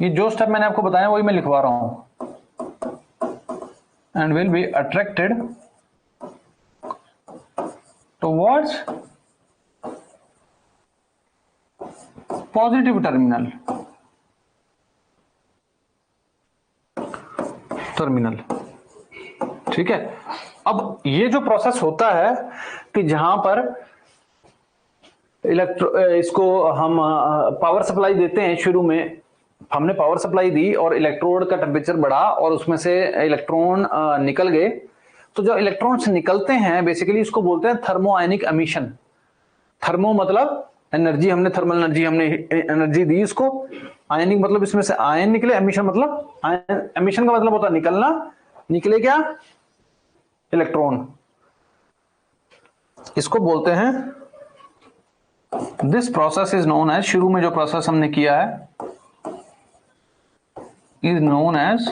ये जो स्टेप मैंने आपको बताया वही मैं लिखवा रहा हूं, and will be attracted towards positive terminal, ठीक है। अब ये जो प्रोसेस होता है कि जहां पर इसको हम पावर सप्लाई देते हैं, शुरू में हमने पावर सप्लाई दी और इलेक्ट्रोड का टेम्परेचर बढ़ा और उसमें से इलेक्ट्रॉन निकल गए, तो जो इलेक्ट्रॉन्स निकलते हैं बेसिकली इसको बोलते हैं थर्मो आयनिक एमिशन। थर्मो मतलब एनर्जी, हमने थर्मल एनर्जी, हमने एनर्जी दी इसको, आयनिक मतलब इसमें से आयन निकले, एमिशन मतलब एमिशन का मतलब होता है निकलना, निकले क्या? इलेक्ट्रॉन। इसको बोलते हैं, this process is known as, शुरू में जो प्रोसेस हमने किया है is known as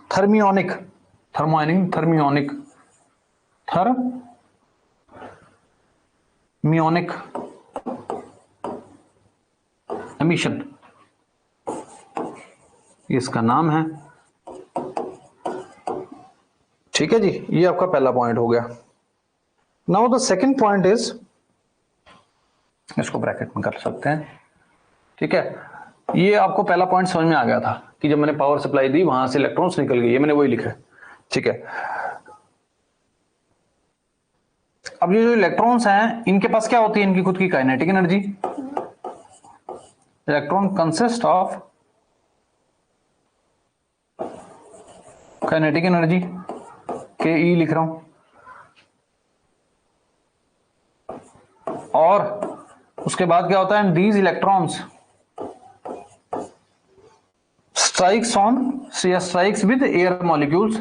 thermionic, thermionic emission, इसका नाम है। ठीक है जी, ये आपका पहला पॉइंट हो गया। Now the second point is, इसको ब्रैकेट में कर सकते हैं। ठीक है, ये आपको पहला पॉइंट समझ में आ गया था कि जब मैंने पावर सप्लाई दी वहां से इलेक्ट्रॉन्स निकल गए, ये मैंने वही लिखा है। ठीक है, अब ये जो इलेक्ट्रॉन्स हैं इनके पास क्या होती है? इनकी खुद की kinetic energy. Electron consist of kinetic energy, के ई लिख रहा हूं, और उसके बाद क्या होता है? These electrons strikes on, strikes with air molecules,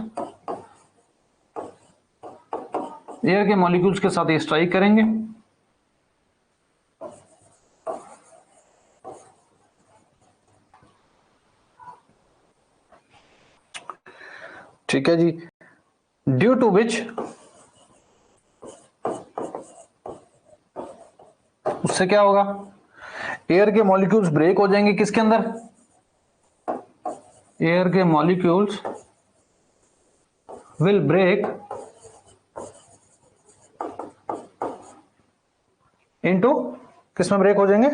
air के मॉलिक्यूल्स के साथ ये स्ट्राइक करेंगे। ठीक है जी, ड्यू टू विच, उससे क्या होगा? एयर के मॉलिक्यूल्स ब्रेक हो जाएंगे, किसके अंदर? एयर के मॉलिक्यूल्स विल ब्रेक इनटू, किसमें ब्रेक हो जाएंगे?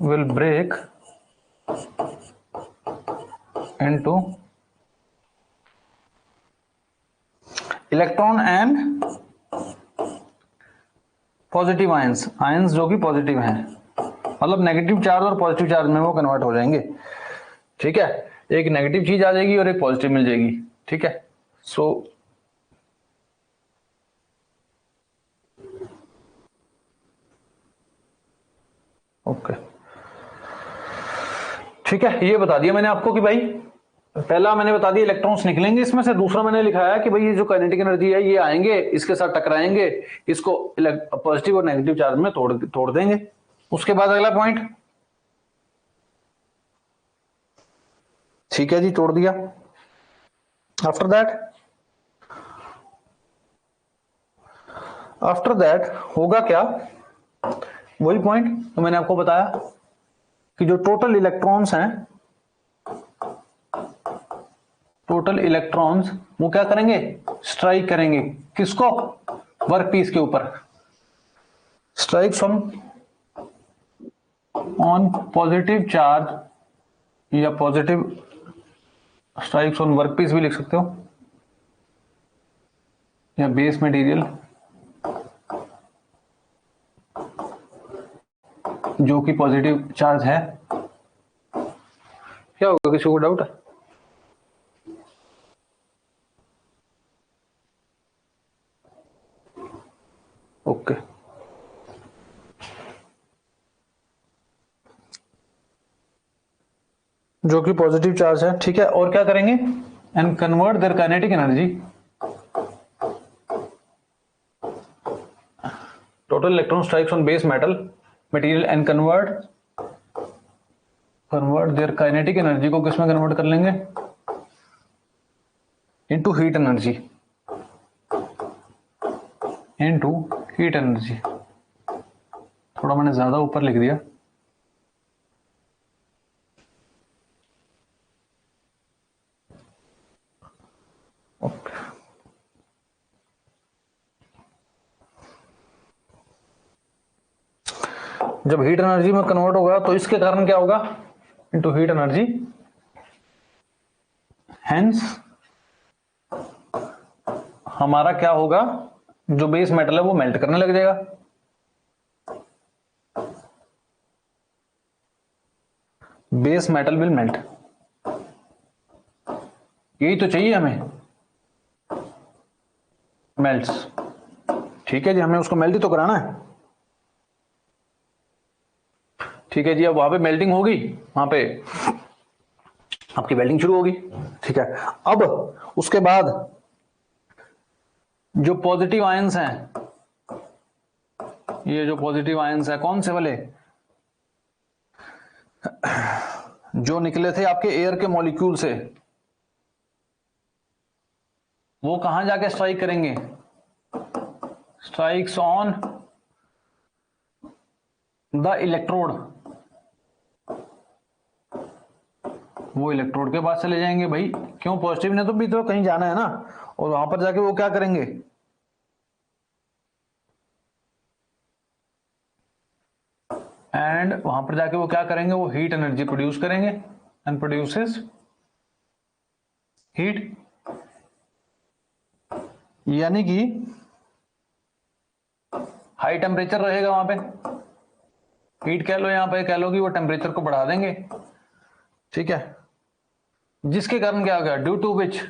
will break into electron and positive ions, ions जो कि पॉजिटिव हैं, मतलब नेगेटिव चार्ज और पॉजिटिव चार्ज में वो कन्वर्ट हो जाएंगे। ठीक है, एक नेगेटिव चीज आ जाएगी और एक पॉजिटिव मिल जाएगी। ठीक है, सो ओके, ठीक है, ये बता दिया मैंने आपको कि भाई पहला मैंने बता दिया इलेक्ट्रॉन्स निकलेंगे इसमें से, दूसरा मैंने लिखाया कि भाई ये जो काइनेटिक एनर्जी है ये आएंगे, इसके साथ टकराएंगे, इसको पॉजिटिव और नेगेटिव चार्ज में तोड़ देंगे। उसके बाद अगला पॉइंट, ठीक है जी, तोड़ दिया। आफ्टर दैट होगा क्या, वही पॉइंट तो मैंने आपको बताया कि जो टोटल इलेक्ट्रॉन्स हैं, टोटल इलेक्ट्रॉन्स वो क्या करेंगे, स्ट्राइक करेंगे किसको, वर्क पीस के ऊपर, स्ट्राइक्स ऑन पॉजिटिव चार्ज या positive strikes on work piece भी लिख सकते हो, या बेस मटेरियल जो कि पॉजिटिव चार्ज है। क्या होगा, किसी को डाउट है? ओके, जो कि पॉजिटिव चार्ज है, ठीक है। और क्या करेंगे, and convert there kinetic energy, total electron strikes on base metal material and convert there kinetic energy को किसमें कन्वर्ट कर लेंगे, इनटू हीट एनर्जी, थोड़ा मैंने ज्यादा ऊपर लिख दिया। जब हीट एनर्जी में कन्वर्ट होगा तो इसके कारण क्या होगा, इनटू हीट एनर्जी, हेंस हमारा क्या होगा, जो बेस मेटल है वो मेल्ट करने लग जाएगा। बेस मेटल विल मेल्ट, यही तो चाहिए हमें, मेल्ट्स, ठीक है जी, हमें उसको मेल्ट ही तो कराना है, ठीक है जी। अब वहां पे मेल्टिंग होगी, वहां पे आपकी वेल्डिंग शुरू होगी, ठीक है। अब उसके बाद जो पॉजिटिव आयंस हैं, ये जो पॉजिटिव आयंस है कौन से वाले, जो निकले थे आपके एयर के मॉलिक्यूल से, वो कहां जाके स्ट्राइक करेंगे, स्ट्राइक्स ऑन द इलेक्ट्रोड, वो इलेक्ट्रोड के पास चले जाएंगे भाई, क्यों, पॉजिटिव ने तो भी तो कहीं जाना है ना, और वहां पर जाके वो क्या करेंगे, एंड वहां पर जाके वो क्या करेंगे, वो हीट एनर्जी प्रोड्यूस करेंगे, एंड प्रोड्यूसेस हीट, यानी कि हाई टेम्परेचर रहेगा वहां पे, हीट कह लो, यहां पे कह लो कि वो टेम्परेचर को बढ़ा देंगे, ठीक है। जिसके कारण क्या हो गया, ड्यू टू विच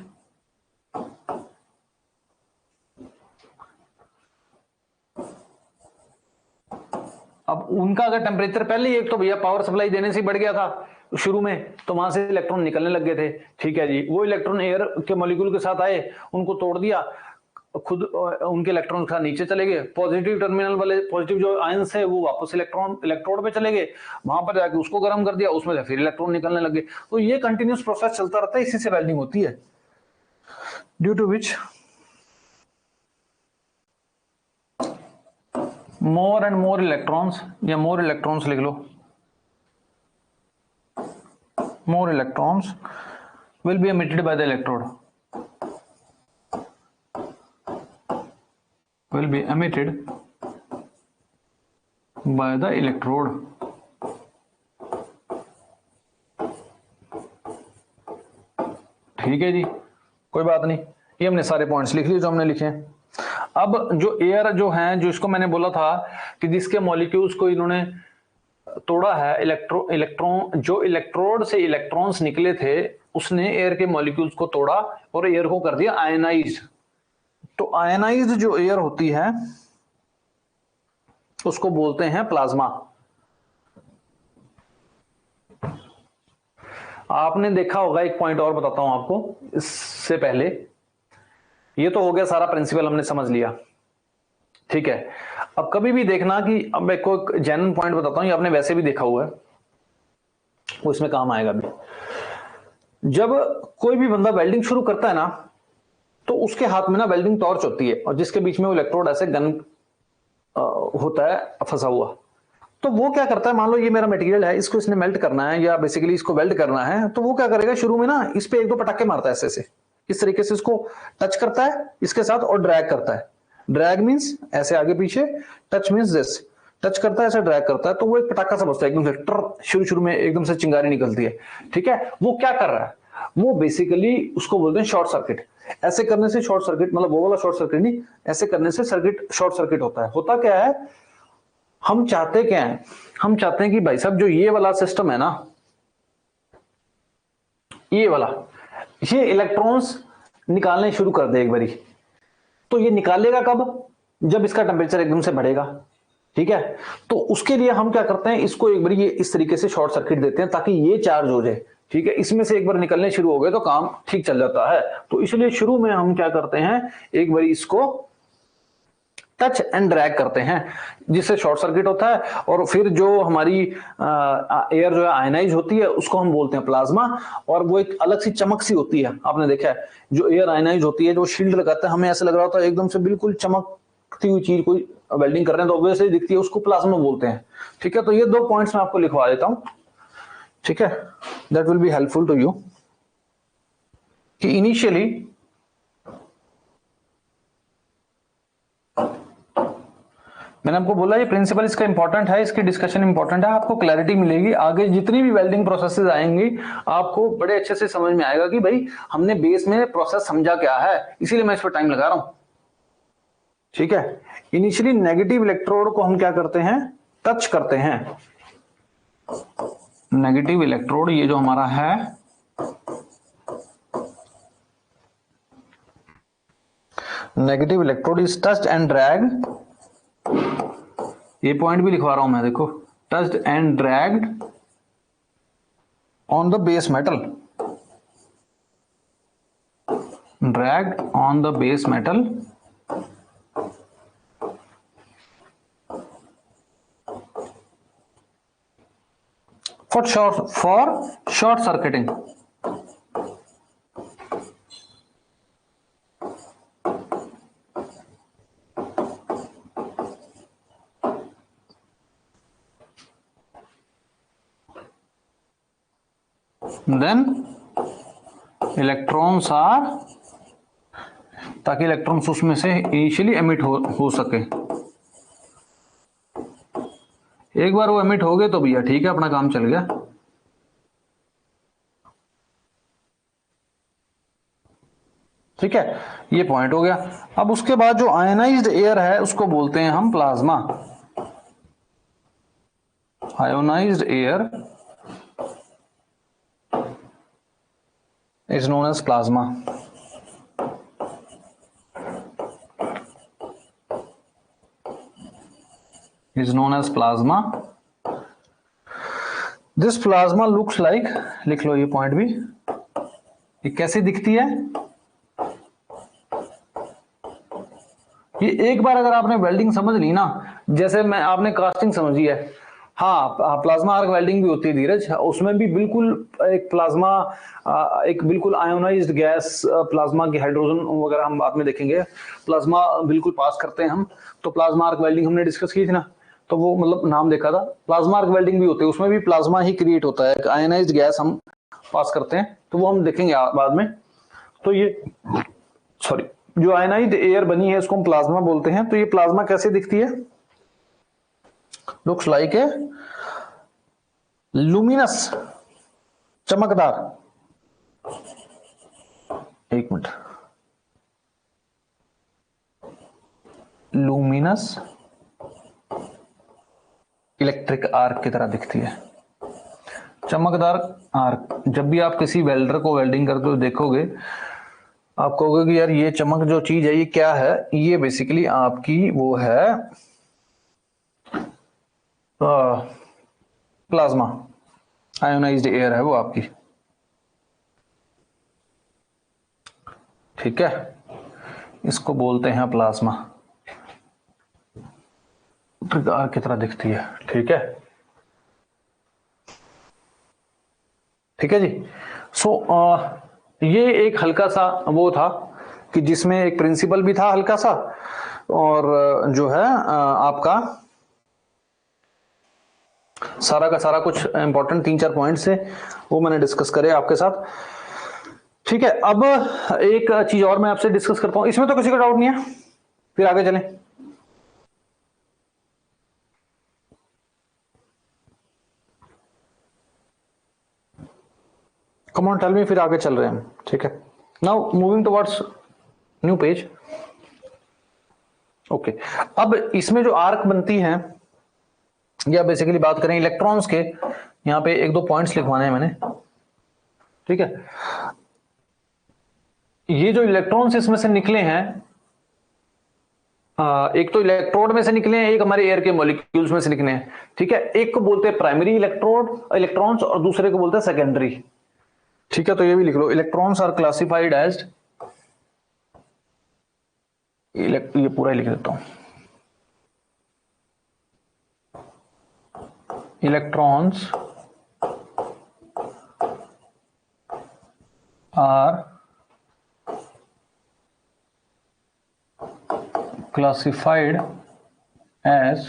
अब उनका अगर टेम्परेचर पहले ही, एक तो भैया पावर सप्लाई देने से बढ़ गया था शुरू में, तो वहां से इलेक्ट्रॉन निकलने लग गए थे, ठीक है जी। वो इलेक्ट्रॉन एयर के मॉलिक्यूल के साथ आए, उनको तोड़ दिया, खुद उनके इलेक्ट्रॉन का नीचे चले गए, पॉजिटिव टर्मिनल वाले पॉजिटिव जो आयंस है वो वापस इलेक्ट्रॉन इलेक्ट्रोड पे चले गए, वहां पर जाके उसको गर्म कर दिया, उसमें से फिर इलेक्ट्रॉन निकलने लगे। तो ये कंटिन्यूस प्रोसेस चलता रहता है, इसी से वेल्डिंग होती है, due to which more and more electrons, या मोर इलेक्ट्रॉन्स लिख लो, more electrons will be emitted by the electrode, will be emitted by the electrode, ठीक है जी, कोई बात नहीं, ये हमने सारे पॉइंट्स लिख लिए जो हमने लिखे हैं। अब जो एयर जो है, जो इसको मैंने बोला था कि जिसके मॉलिक्यूल्स को इन्होंने तोड़ा है, इलेक्ट्रॉन जो इलेक्ट्रोड से इलेक्ट्रॉन्स निकले थे, उसने एयर के मॉलिक्यूल्स को तोड़ा और एयर को कर दिया आयनाइज। तो आयनाइज्ड जो एयर होती है उसको बोलते हैं प्लाज्मा। आपने देखा होगा, एक पॉइंट और बताता हूं आपको इससे पहले, ये तो हो गया सारा प्रिंसिपल हमने समझ लिया, ठीक है। अब कभी भी देखना कि, अब मैं को एक जेन्युइन पॉइंट बताता हूँ, ये आपने वैसे भी देखा हुआ है, वो इसमें काम आएगा भी। जब कोई भी बंदा वेल्डिंग शुरू करता है ना, तो उसके हाथ में ना वेल्डिंग टॉर्च होती है, और जिसके बीच में वो इलेक्ट्रोड ऐसे गन होता है फंसा हुआ। तो वो क्या करता है, मान लो ये मेरा मटेरियल है, इसको इसने मेल्ट करना है या बेसिकली इसको वेल्ड करना है, तो वो क्या करेगा, शुरू में ना इस पे एक दो पटाखे मारता है ऐसे से, इस तरीके से इसको टच करता है इसके साथ और ड्रैग करता है। ड्रैग मींस ऐसे आगे पीछे, टच मींस दिस, टच करता है ऐसे ड्रैग करता है, तो वो एक पटाखा सा बजता है एकदम से, शुरू शुरू में एकदम से चिंगारी निकलती है। ठीक है, वो क्या कर रहा है, वो बेसिकली उसको बोलते हैं शॉर्ट सर्किट। ऐसे करने से शॉर्ट सर्किट, मतलब वो वाला शॉर्ट सर्किट नहीं, ऐसे करने से सर्किट शॉर्ट सर्किट होता है। होता क्या है, हम चाहते क्या है, हम चाहते हैं कि भाई साहब जो ये वाला सिस्टम है ना, ये वाला, ये इलेक्ट्रॉन्स निकालने शुरू कर दे एक बारी। तो ये निकालेगा कब, जब इसका टेम्परेचर एकदम से बढ़ेगा। ठीक है, तो उसके लिए हम क्या करते हैं, इसको एक बार ये इस तरीके से शॉर्ट सर्किट देते हैं ताकि ये चार्ज हो जाए। ठीक है, इसमें से एक बार निकलने शुरू हो गए तो काम ठीक चल जाता है। तो इसलिए शुरू में हम क्या करते हैं, एक बार इसको टच एंड ड्रैग करते हैं, जिससे शॉर्ट सर्किट होता है। और फिर जो हमारी एयर जो है आयनाइज होती है, उसको हम बोलते हैं प्लाज्मा। और वो एक अलग सी चमक सी होती है, आपने देखा है जो एयर आयनाइज होती है, जो शील्ड लगाता है, हमें ऐसा लग रहा होता है एकदम से बिल्कुल चमकती हुई चीज, कोई वेल्डिंग कर रहे हैं तो ऑब्वियसली दिखती है, उसको प्लाज्मा बोलते हैं। ठीक है, तो ये 2 पॉइंट्स मैं आपको लिखवा देता हूं। ठीक है, that will be helpful to you कि इनिशियली मैंने आपको बोला ये प्रिंसिपल इसका इंपॉर्टेंट है, इसकी डिस्कशन इंपॉर्टेंट है, आपको क्लैरिटी मिलेगी। आगे जितनी भी वेल्डिंग प्रोसेसेस आएंगी आपको बड़े अच्छे से समझ में आएगा कि भाई हमने बेस में प्रोसेस समझा क्या है, इसीलिए मैं इस पर टाइम लगा रहा हूं। ठीक है, इनिशियली नेगेटिव इलेक्ट्रोड को हम क्या करते हैं, टच करते हैं। नेगेटिव इलेक्ट्रोड ये जो हमारा है, negative electrode is touched and drag, ये पॉइंट भी लिखवा रहा हूं मैं, देखो, touched and dragged on the base metal, dragged on the base metal for short circuiting. Then electrons are, ताकि इलेक्ट्रॉन्स उसमें से इनिशियली एमिट हो सके। एक बार वो एमिट हो गए तो भैया ठीक है, अपना काम चल गया। ठीक है, ये पॉइंट हो गया। अब उसके बाद जो आयनाइज्ड एयर है उसको बोलते हैं हम plasma. Ionised air is known as plasma. Is known as plasma. This plasma looks like, लिख लो ये पॉइंट भी, ये कैसे दिखती है, ये एक बार अगर आपने वेल्डिंग समझ ली ना, जैसे मैं आपने कास्टिंग समझी है, हाँ प्लाज्मा आर्क वेल्डिंग भी होती है धीरज, उसमें भी बिल्कुल एक प्लाज्मा, एक बिल्कुल आयोनाइज्ड गैस, प्लाज्मा की हाइड्रोजन वगैरह हम बाद में देखेंगे, प्लाज्मा बिल्कुल पास करते हैं हम। तो प्लाज्मा आर्क वेल्डिंग हमने डिस्कस की थी ना, तो वो मतलब नाम देखा था। प्लाज्मा आर्क वेल्डिंग भी होती है, उसमें भी प्लाज्मा ही क्रिएट होता है, आयोनाइज्ड गैस हम पास करते हैं, तो वो हम देखेंगे बाद में। तो ये सॉरी, जो आयनाइज्ड एयर बनी है इसको हम प्लाज्मा बोलते हैं। तो ये प्लाज्मा कैसे दिखती है, लुक्स लाइक ए लुमिनस, चमकदार, एक मिनट, लुमिनस इलेक्ट्रिक आर्क की तरह दिखती है, चमकदार आर्क। जब भी आप किसी वेल्डर को वेल्डिंग करते हो देखोगे, आप कहोगे कि यार ये चमक जो चीज है ये क्या है, ये बेसिकली आपकी वो है प्लाज्मा, आयोनाइज्ड एयर है वो आपकी। ठीक है, इसको बोलते हैं प्लाज्मा। इलेक्ट्रिक आर्क की तरह दिखती है। ठीक है, ठीक है जी। सो ये एक हल्का सा वो था कि जिसमें एक प्रिंसिपल भी था हल्का सा, और जो है आपका सारा का सारा कुछ इंपॉर्टेंट 3-4 पॉइंट्स थे वो मैंने डिस्कस करे आपके साथ। ठीक है, अब एक चीज और मैं आपसे डिस्कस करता हूं, इसमें तो किसी का डाउट नहीं है, फिर आगे चलें। कम ऑन टेल मी, फिर आगे चल रहे हैं हम। ठीक है, now moving towards new page. Okay, अब इसमें जो आर्क बनती है, या बेसिकली बात करें इलेक्ट्रॉन्स के, यहां पे 1-2 पॉइंट्स लिखवाने हैं मैंने। ठीक है, ये जो इलेक्ट्रॉन्स इसमें से निकले हैं, एक तो इलेक्ट्रोड में से निकले हैं, एक हमारे एयर के मॉलिक्यूल्स में से निकले हैं। ठीक है, एक को बोलते हैं प्राइमरी इलेक्ट्रॉन्स और दूसरे को बोलते हैं सेकेंडरी। ठीक है, तो ये भी लिख लो, इलेक्ट्रॉन्स आर क्लासिफाइड एज, ये पूरा ही लिख देता हूं, इलेक्ट्रॉन्स आर classified as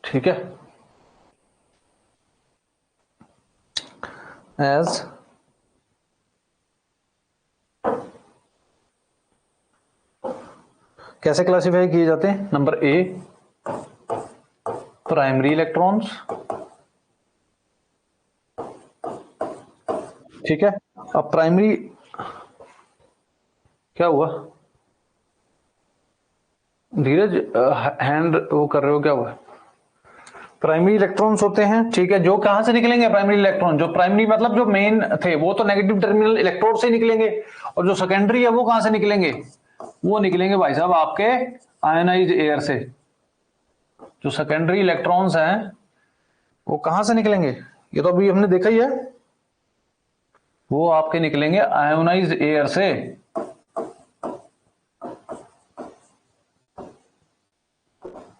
ठीक है, as कैसे क्लासिफाई किए जाते हैं? Number A, primary electrons. ठीक है, अब प्राइमरी क्या हुआ धीरज, हैंड वो कर रहे हो, क्या हुआ? प्राइमरी इलेक्ट्रॉन्स होते हैं, ठीक है, जो कहां से निकलेंगे? प्राइमरी इलेक्ट्रॉन, जो प्राइमरी मतलब जो मेन थे वो तो नेगेटिव टर्मिनल इलेक्ट्रोड से निकलेंगे, और जो सेकेंडरी है वो कहां से निकलेंगे? वो निकलेंगे भाई साहब आपके आयनाइज एयर से। जो सेकेंडरी इलेक्ट्रॉन्स हैं वो कहां से निकलेंगे? ये तो अभी हमने देखा ही है, वो आपके निकलेंगे आयोनाइज एयर से।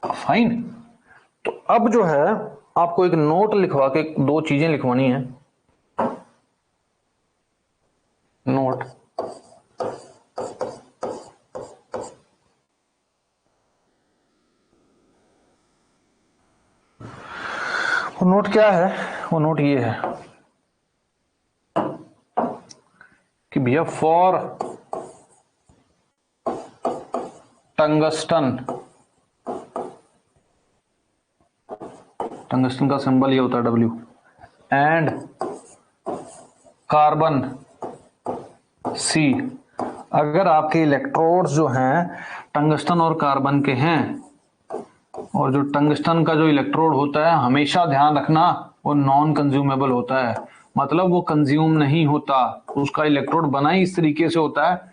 फाइन, तो अब जो है आपको एक नोट लिखवा के 2 चीजें लिखवानी है। नोट, वो नोट क्या है? वो नोट ये है कि भैया फॉर टंगस्टन, टंगस्टन का सिंबल ये होता है W, एंड कार्बन C, अगर आपके इलेक्ट्रोड्स जो हैं टंगस्टन और कार्बन के हैं, और जो टंगस्टन का जो इलेक्ट्रोड होता है हमेशा ध्यान रखना वो नॉन कंज्यूमेबल होता है, मतलब वो कंज्यूम नहीं होता, उसका इलेक्ट्रोड बना ही इस तरीके से होता है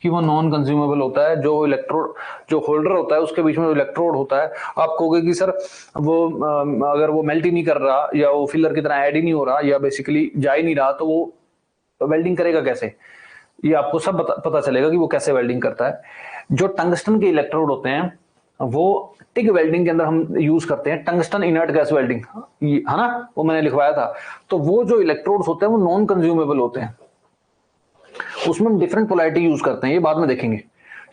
कि वो नॉन कंज्यूमेबल होता है। जो इलेक्ट्रोड, जो होल्डर होता है उसके बीच में जो इलेक्ट्रोड होता है, आप कहोगे कि सर वो अगर वो मेल्ट ही नहीं कर रहा या वो फिलर की तरह ऐड ही नहीं हो रहा या बेसिकली जा ही नहीं रहा तो वो वेल्डिंग करेगा कैसे? ये आपको सब पता चलेगा कि वो कैसे वेल्डिंग करता है। जो टंगस्टन के इलेक्ट्रोड होते हैं वो टिग वेल्डिंग के अंदर हम यूज करते हैं, टंगस्टन इनर्ट गैस वेल्डिंग, है ना, वो मैंने लिखवाया था। तो वो जो इलेक्ट्रोड्स होते हैं वो नॉन कंज्यूमेबल होते हैं, उसमें हम डिफरेंट पोलैरिटी यूज करते हैं, ये बाद में देखेंगे।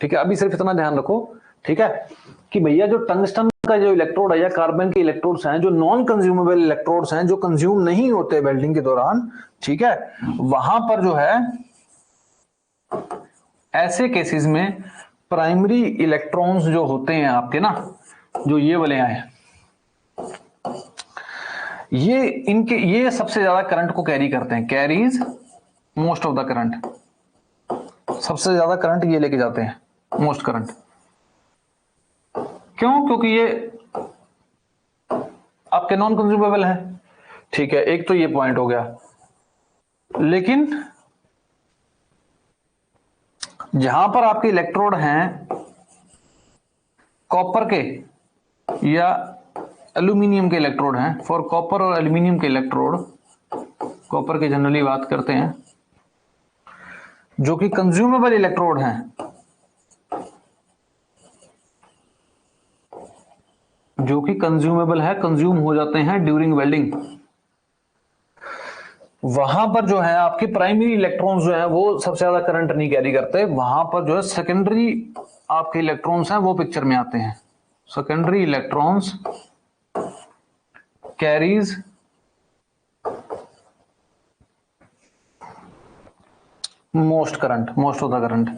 ठीक है, अभी सिर्फ इतना ध्यान रखो, ठीक है, कि भैया जो टंगस्टन का जो इलेक्ट्रोड है या कार्बन के इलेक्ट्रोड्स हैं, जो नॉन कंज्यूमेबल इलेक्ट्रोड्स हैं, जो कंज्यूम नहीं होते वेल्डिंग के दौरान, ठीक है, वहां पर जो है ऐसे केसेस में प्राइमरी इलेक्ट्रॉन्स जो होते हैं आपके ना, जो ये वाले आए, ये सबसे ज्यादा करंट को कैरी करते हैं, carries most of the current, सबसे ज्यादा करंट ये लेके जाते हैं, मोस्ट करंट। क्यों? क्योंकि ये आपके नॉन कंज्यूमेबल है। ठीक है, एक तो ये पॉइंट हो गया, लेकिन जहां पर आपके इलेक्ट्रोड हैं कॉपर के या एल्यूमिनियम के इलेक्ट्रोड हैं, फॉर कॉपर और एल्यूमिनियम के इलेक्ट्रोड, कॉपर के जनरली बात करते हैं, जो कि कंज्यूमेबल इलेक्ट्रोड हैं, जो कि कंज्यूमेबल है, कंज्यूम हो जाते हैं ड्यूरिंग वेल्डिंग, वहां पर जो है आपके प्राइमरी इलेक्ट्रॉन्स जो है वो सबसे ज्यादा करंट नहीं कैरी करते, वहां पर जो है सेकेंडरी आपके इलेक्ट्रॉन्स हैं वो पिक्चर में आते हैं। Secondary electrons carries most current, most of the current.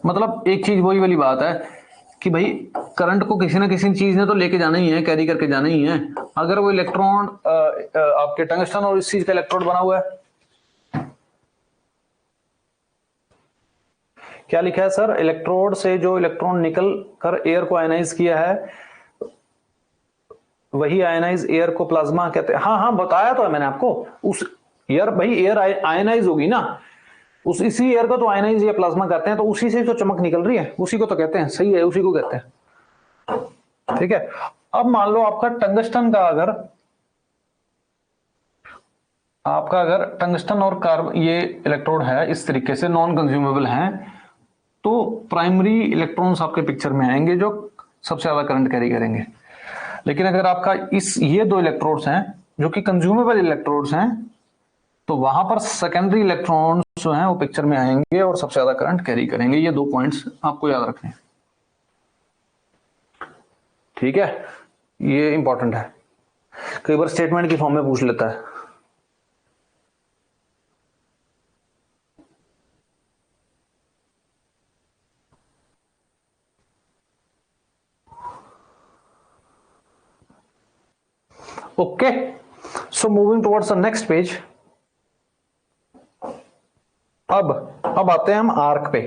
मतलब एक चीज वही वाली बात है कि भाई करंट को किसी ना किसी चीज ने तो लेके जाना ही है, कैरी करके जाना ही है। अगर वो इलेक्ट्रॉन आपके टंगस्टन और इस चीज का इलेक्ट्रोड बना हुआ है, क्या लिखा है सर, इलेक्ट्रोड से जो इलेक्ट्रॉन निकल कर एयर को आयनाइज किया है, वही आयनाइज एयर को प्लाज्मा कहते हैं। हाँ हाँ बताया तो है मैंने आपको, उस एयर, भाई एयर आयनाइज होगी ना, उस इसी एयर को तो आयनाइज या प्लाज्मा कहते हैं, तो उसी से जो चमक निकल रही है उसी को तो कहते हैं, सही है, उसी को कहते हैं। ठीक है, अब मान लो आपका टंगस्टन का अगर टंगस्टन और कार्बन ये इलेक्ट्रोड है इस तरीके से नॉन कंज्यूमेबल हैं, तो प्राइमरी इलेक्ट्रॉन्स आपके पिक्चर में आएंगे जो सबसे ज्यादा करंट कैरी करेंगे। लेकिन अगर आपका ये दो इलेक्ट्रोड्स हैं जो कि कंज्यूमेबल इलेक्ट्रोड्स हैं, तो वहां पर सेकेंडरी इलेक्ट्रॉन्स जो हैं वो पिक्चर में आएंगे और सबसे ज्यादा करंट कैरी करेंगे। ये 2 पॉइंट्स आपको याद रखने हैं। ठीक है, ये इंपॉर्टेंट है, कई बार स्टेटमेंट की फॉर्म में पूछ लेता है। Okay, so moving towards the next page. अब आते हैं हम आर्क पे।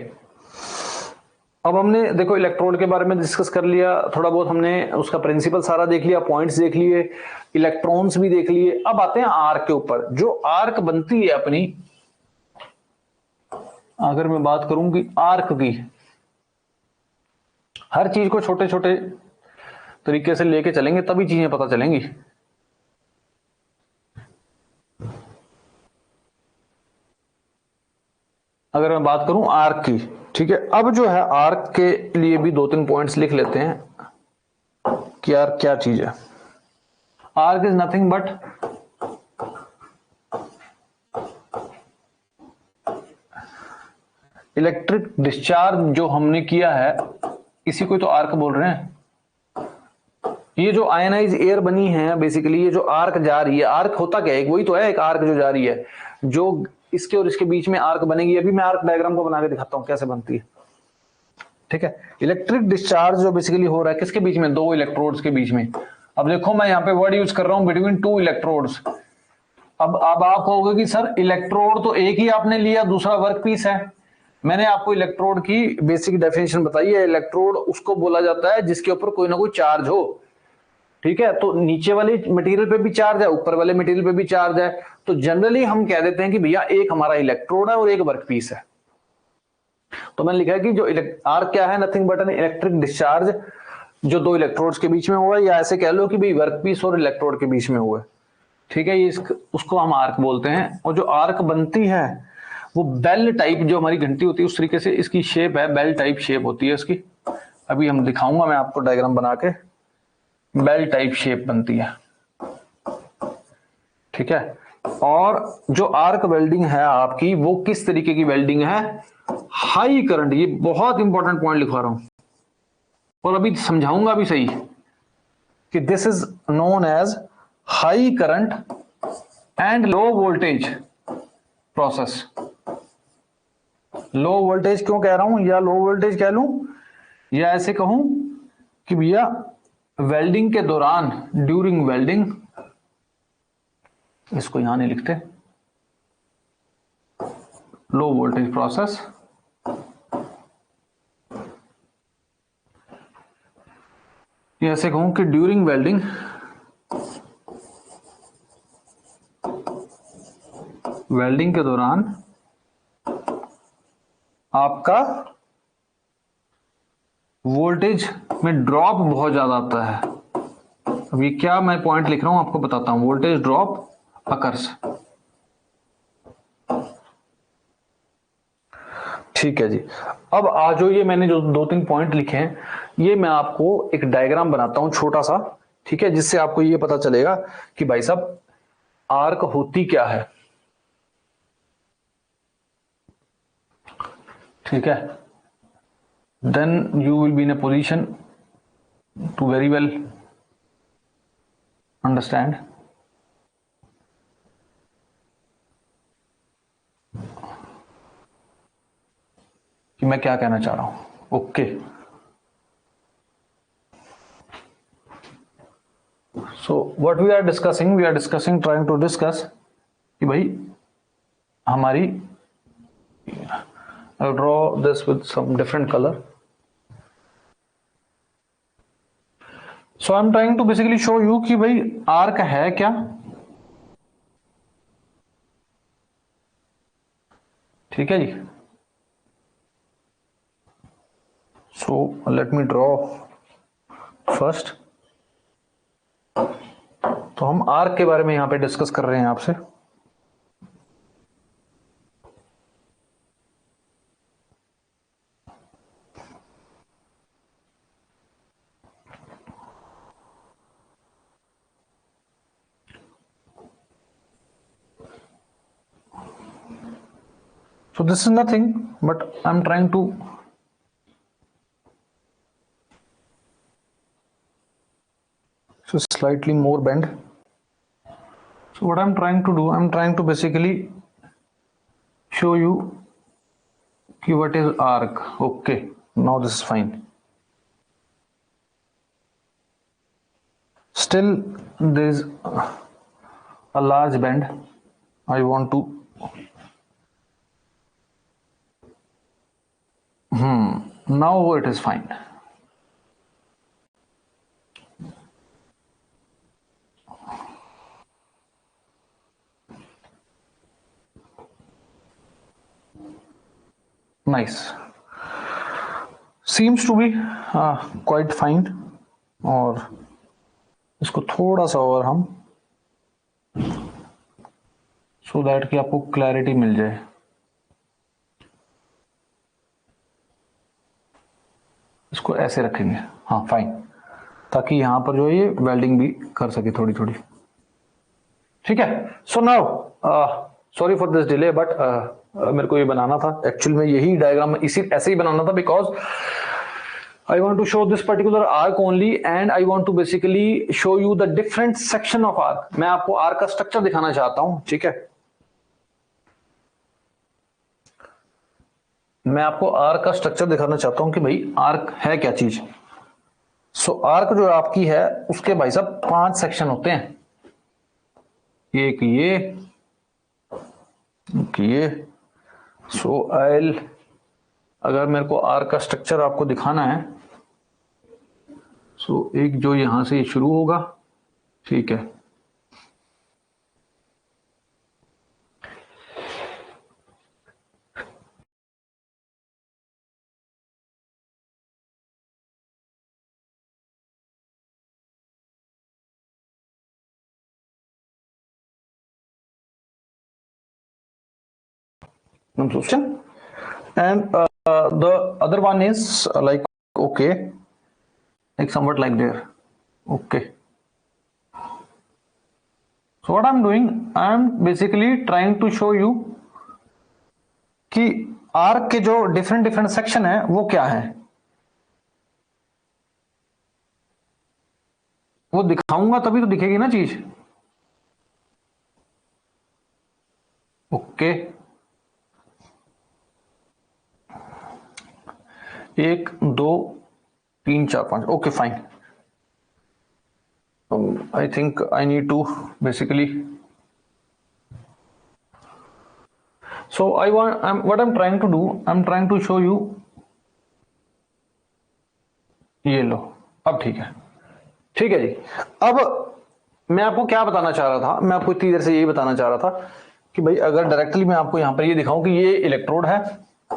अब हमने देखो इलेक्ट्रोड के बारे में डिस्कस कर लिया, थोड़ा बहुत हमने उसका प्रिंसिपल सारा देख लिया, पॉइंट्स देख लिए, इलेक्ट्रॉन्स भी देख लिए। अब आते हैं आर्क के ऊपर। जो आर्क बनती है अपनी, अगर मैं बात करूं कि आर्क की, हर चीज को छोटे छोटे तरीके से लेके चलेंगे तभी चीजें पता चलेंगी। अगर मैं बात करूं आर्क की, ठीक है, अब जो है आर्क के लिए भी 2-3 पॉइंट्स लिख लेते हैं कि यार क्या चीज है। Arc is nothing but electric discharge जो हमने किया है, इसी को तो आर्क बोल रहे हैं। ये जो आयनाइज एयर बनी है बेसिकली, ये जो आर्क जा रही है, आर्क होता क्या है, वही तो है एक आर्क जो जा रही है, जो इसके और इसके बीच में आर्क बनेगी। अभी मैं आर्क डायग्राम को बना के दिखाता हूं कैसे बनती है। ठीक है, इलेक्ट्रिक डिस्चार्ज जो बेसिकली हो रहा है किसके बीच में, 2 इलेक्ट्रोड्स के बीच में। अब देखो मैं यहाँ पे वर्ड यूज कर रहा हूं बिटवीन 2 इलेक्ट्रोड्स। अब आप कहोगे कि सर इलेक्ट्रोड तो एक ही आपने लिया, दूसरा वर्क पीस है। मैंने आपको इलेक्ट्रोड की बेसिक डेफिनेशन बताई है। इलेक्ट्रोड उसको बोला जाता है जिसके ऊपर कोई ना कोई चार्ज हो। ठीक है, तो नीचे वाले मटेरियल पे भी चार्ज है, ऊपर वाले मटेरियल पे भी चार्ज है, तो जनरली हम कह देते हैं कि भैया एक हमारा इलेक्ट्रोड है और एक वर्क पीस है। तो मैंने लिखा है कि जो आर्क क्या है, nothing but an electric discharge जो 2 इलेक्ट्रोड्स के बीच में हुआ है, या ऐसे कह लो कि भाई वर्क पीस और इलेक्ट्रोड के बीच में हुआ है। ठीक है, ये उसको हम आर्क बोलते हैं। और जो आर्क बनती है वो बेल टाइप, जो हमारी घंटी होती है उस तरीके से इसकी शेप है, बेल टाइप शेप होती है इसकी। अभी हम दिखाऊंगा मैं आपको डायग्राम बना के, बेल टाइप शेप बनती है। ठीक है, और जो आर्क वेल्डिंग है आपकी वो किस तरीके की वेल्डिंग है, हाई करंट। ये बहुत इंपॉर्टेंट पॉइंट लिखवा रहा हूं और अभी समझाऊंगा भी सही कि this is known as high current and low voltage process. Low voltage क्यों कह रहा हूं, या लो वोल्टेज कह लूं, या ऐसे कहूं कि भैया वेल्डिंग के दौरान, ड्यूरिंग वेल्डिंग, इसको यहां नहीं लिखते, लो वोल्टेज प्रोसेस, ऐसे कहूं कि ड्यूरिंग वेल्डिंग के दौरान आपका वोल्टेज में ड्रॉप बहुत ज्यादा आता है। अभी क्या मैं पॉइंट लिख रहा हूं आपको बताता हूं, वोल्टेज ड्रॉप अकर्स। ठीक है जी। अब आज जो ये मैंने जो 2-3 पॉइंट लिखे हैं, ये मैं आपको एक डायग्राम बनाता हूं छोटा सा, ठीक है, जिससे आपको ये पता चलेगा कि भाई साहब आर्क होती क्या है। ठीक है, then you will be in a position to very well understand कि मैं क्या कहना चाह रहा हूं। Okay, so what we are discussing trying to discuss कि भाई हमारी, I'll draw this with some different color. So I'm trying to basically show you कि भाई आर्क है क्या। ठीक है जी। So let me draw first. तो हम आर्क के बारे में यहां पे डिस्कस कर रहे हैं आपसे। So this is nothing, but I'm trying to so slightly more bend. So what I'm trying to do, I'm trying to basically show you what is arc. Okay, now this is fine. Still there is a large bend. I want to now it is fine. Nice, seems to be quite fine. और इसको थोड़ा सा और हम सो दैट कि आपको क्लैरिटी मिल जाए। इसको ऐसे रखेंगे, हाँ फाइन, ताकि यहां पर जो है ये वेल्डिंग भी कर सके थोड़ी थोड़ी। ठीक है, so now sorry for this delay, but मेरे को ये बनाना था एक्चुअल में, यही डायग्राम इसी ऐसे ही बनाना था, because I want to show this particular arc only and I want to basically show you the different section of arc. मैं आपको आर्क का स्ट्रक्चर दिखाना चाहता हूं। ठीक है, मैं आपको आर्क का स्ट्रक्चर दिखाना चाहता हूं कि भाई आर्क है क्या चीज। सो आर्क जो आपकी है उसके भाई साहब 5 सेक्शन होते हैं। एक ये सो आइल, अगर मेरे को आर्क का स्ट्रक्चर आपको दिखाना है, सो एक जो यहां से शुरू होगा, ठीक है, and the other one is like okay, like somewhat like there. Okay, so what I'm doing, I'm basically trying to show you कि आर्क के जो डिफरेंट सेक्शन है वो क्या है, वो दिखाऊंगा तभी तो दिखेगी ना चीज। Okay, 1 2 3 4 5, okay fine. I think I need to basically, so what I'm trying to do, I'm trying to show you, ये लो, अब ठीक है। ठीक है जी, अब मैं आपको क्या बताना चाह रहा था, मैं आपको इतनी देर से यही बताना चाह रहा था कि भाई अगर डायरेक्टली मैं आपको यहां पर ये दिखाऊं कि ये इलेक्ट्रोड है,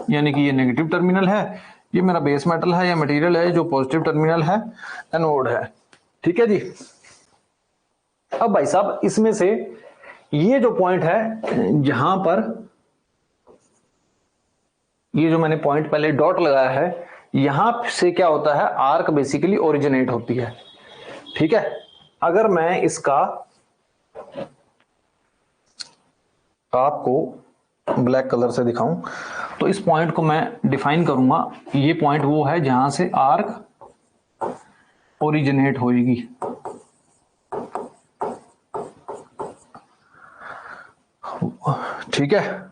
यानी कि ये नेगेटिव टर्मिनल है, ये मेरा बेस मेटल है या मटेरियल है, जो पॉजिटिव टर्मिनल है एनोड है। ठीक है जी, अब भाई साहब इसमें से ये जो पॉइंट है, यहां पर ये जो मैंने पॉइंट पहले डॉट लगाया है, यहां से क्या होता है, आर्क बेसिकली ओरिजिनेट होती है। ठीक है, अगर मैं इसका आपको ब्लैक कलर से दिखाऊं तो इस पॉइंट को मैं डिफाइन करूंगा, ये पॉइंट वो है जहां से आर्क ओरिजिनेट होएगी। ठीक है,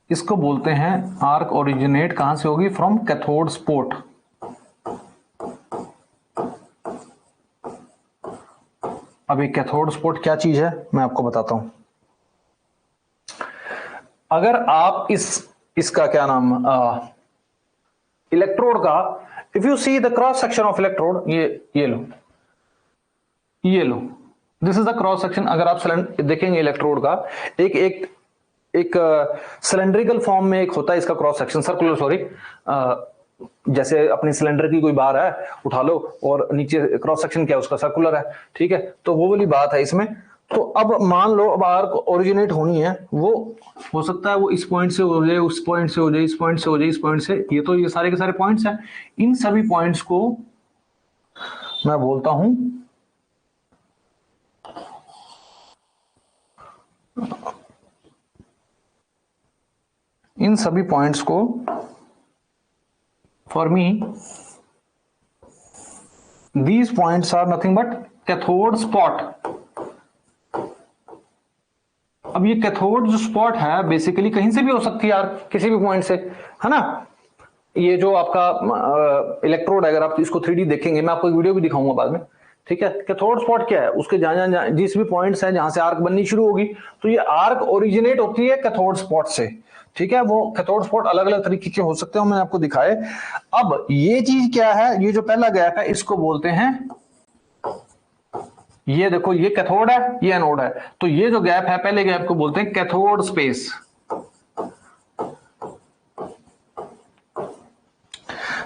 इसको बोलते हैं आर्क ओरिजिनेट कहां से होगी, फ्रॉम कैथोड स्पॉट। अब ये कैथोड स्पॉट क्या चीज है मैं आपको बताता हूं। अगर आप इसका क्या नाम, इलेक्ट्रोड का, if you see the cross section of electrode, ये लो, ये लो, this is the cross section. अगर आप देखेंगे इलेक्ट्रोड का, एक एक एक सिलेंड्रिकल फॉर्म में एक होता है इसका क्रॉस सेक्शन, सर्कुलर, सॉरी, जैसे अपनी सिलेंडर की कोई बार है, उठा लो और नीचे क्रॉस सेक्शन क्या है उसका, सर्कुलर है। ठीक है, तो वो वाली बात है इसमें। तो अब मान लो अब आर्क ओरिजिनेट होनी है, वो हो सकता है वो इस पॉइंट से हो जाए, उस पॉइंट से हो जाए, इस पॉइंट से हो जाए, इस पॉइंट से, ये तो ये सारे के सारे पॉइंट्स हैं। इन सभी पॉइंट्स को मैं बोलता हूं इन सभी पॉइंट्स को for me these points are nothing but cathode spot. अब ये कैथोड जो स्पॉट है बेसिकली कहीं से भी हो सकती है यार, किसी भी पॉइंट से, है ना। ये जो आपका इलेक्ट्रोड है, अगर आप इसको 3D देखेंगे, मैं आपको एक वीडियो भी दिखाऊंगा बाद में। ठीक है, कैथोड स्पॉट क्या है, उसके जहां जहां जिस भी पॉइंट्स हैं जहां से आर्क बननी शुरू होगी, तो ये आर्क ओरिजिनेट होती है कैथोड स्पॉट से। ठीक है, वो कैथोड स्पॉट अलग अलग तरीके के हो सकते हैं, मैंने आपको दिखाए। अब ये चीज क्या है, ये जो पहला गैप है इसको बोलते हैं, ये देखो ये कैथोड है, ये एनोड है, तो ये जो गैप है पहले गैप को बोलते हैं कैथोड स्पेस।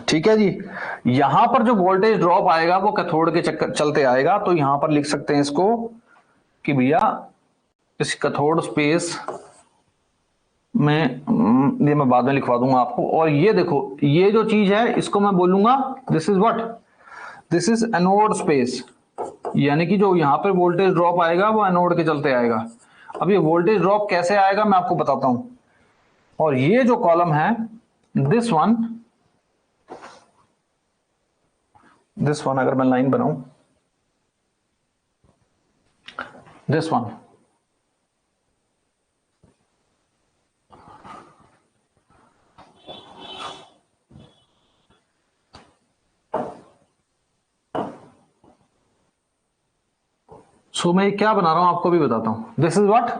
ठीक है जी, यहां पर जो वोल्टेज ड्रॉप आएगा वो कैथोड के चक्कर चलते आएगा, तो यहां पर लिख सकते हैं इसको कि भैया इस कैथोड स्पेस में, ये मैं बाद में लिखवा दूंगा आपको। और ये देखो ये जो चीज है इसको मैं बोलूंगा this is what, this is anode space, यानी कि जो यहां पर वोल्टेज ड्रॉप आएगा वो एनोड के चलते आएगा। अब ये वोल्टेज ड्रॉप कैसे आएगा मैं आपको बताता हूं। और ये जो कॉलम है दिस वन अगर मैं लाइन बनाऊं, दिस वन, सो मैं क्या बना रहा हूं आपको भी बताता हूं। This is what,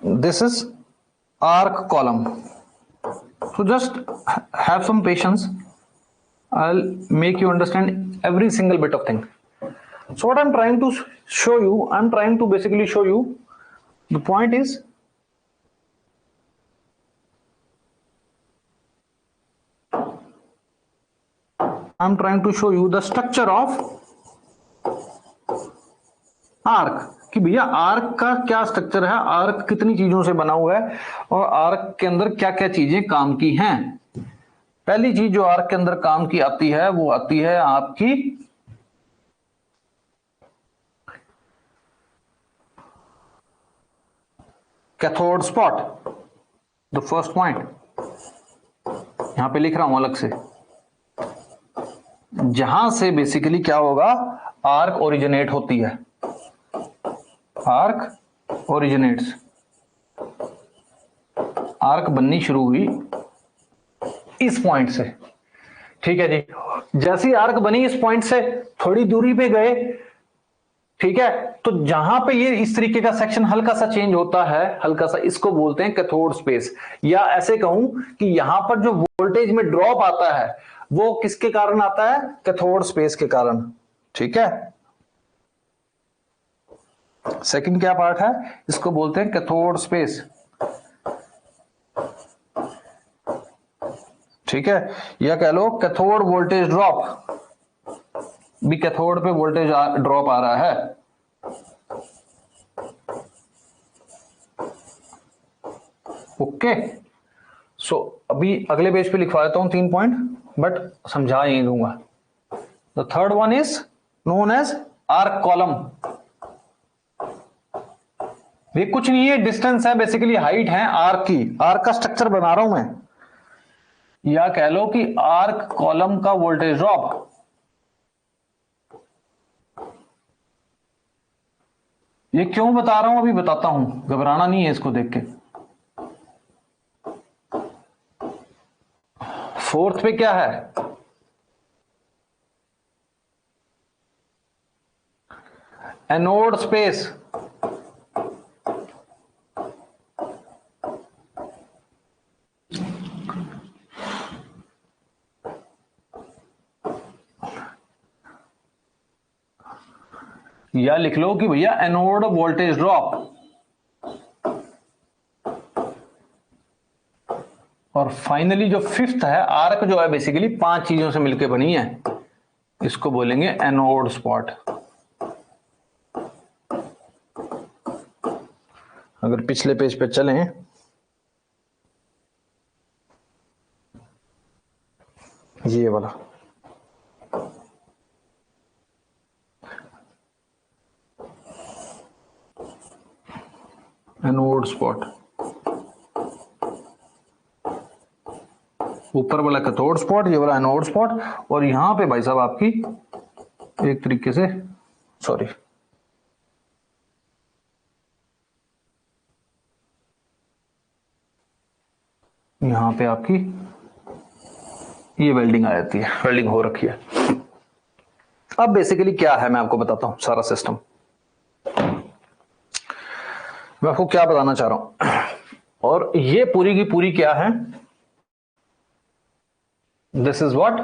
this is arc column. So just have some patience, I'll make you understand every single bit of thing. So what I'm trying to show you, I'm trying to basically show you, the point is I'm trying to show you the structure of arc, कि भैया आर्क का क्या स्ट्रक्चर है, आर्क कितनी चीजों से बना हुआ है और आर्क के अंदर क्या क्या चीजें काम की हैं। पहली चीज जो आर्क के अंदर काम की आती है वो आती है आपकी cathode spot, the first point यहां पे लिख रहा हूं अलग से, जहां से बेसिकली क्या होगा, आर्क ओरिजिनेट होती है, आर्क ओरिजिनेट्स, आर्क बननी शुरू हुई इस पॉइंट से। ठीक है जी, जैसी आर्क बनी इस पॉइंट से थोड़ी दूरी पे गए, ठीक है, तो जहां पे ये इस तरीके का सेक्शन हल्का सा चेंज होता है, हल्का सा, इसको बोलते हैं कैथोड स्पेस। या ऐसे कहूं कि यहां पर जो वोल्टेज में ड्रॉप आता है वो किसके कारण आता है, कैथोड स्पेस के कारण। ठीक है, सेकंड क्या पार्ट है, इसको बोलते हैं कैथोड स्पेस। ठीक है, या कह लो कैथोड वोल्टेज ड्रॉप, भी कैथोड पे वोल्टेज ड्रॉप आ रहा है। ओके, सो अभी अगले पेज पे लिखवा देता हूं 3 पॉइंट, बट समझा ही दूंगा। The third one is known as arc column. ये कुछ नहीं है, डिस्टेंस है, बेसिकली हाइट है आर्क की। आर्क का स्ट्रक्चर बना रहा हूं मैं, या कह लो कि आर्क कॉलम का वोल्टेज ड्रॉप। ये क्यों बता रहा हूं अभी बताता हूं, घबराना नहीं है इसको देख के। फोर्थ पे क्या है, एनोड स्पेस। या लिख लो कि भैया एनोड वोल्टेज ड्रॉप। और फाइनली जो फिफ्थ है, आर्क जो है बेसिकली 5 चीजों से मिलकर बनी है, इसको बोलेंगे एनोड स्पॉट। अगर पिछले पेज पे चलें, ये वाला एनोड स्पॉट, ऊपर वाला कैथोड स्पॉट, ये वाला एनोड स्पॉट, और यहां पे भाई साहब आपकी एक तरीके से, सॉरी, यहां पे आपकी ये वेल्डिंग आ जाती है, वेल्डिंग हो रखी है। अब बेसिकली क्या है मैं आपको बताता हूं सारा सिस्टम। मैं आपको क्या बताना चाह रहा हूं, और ये पूरी की पूरी क्या है, this is what,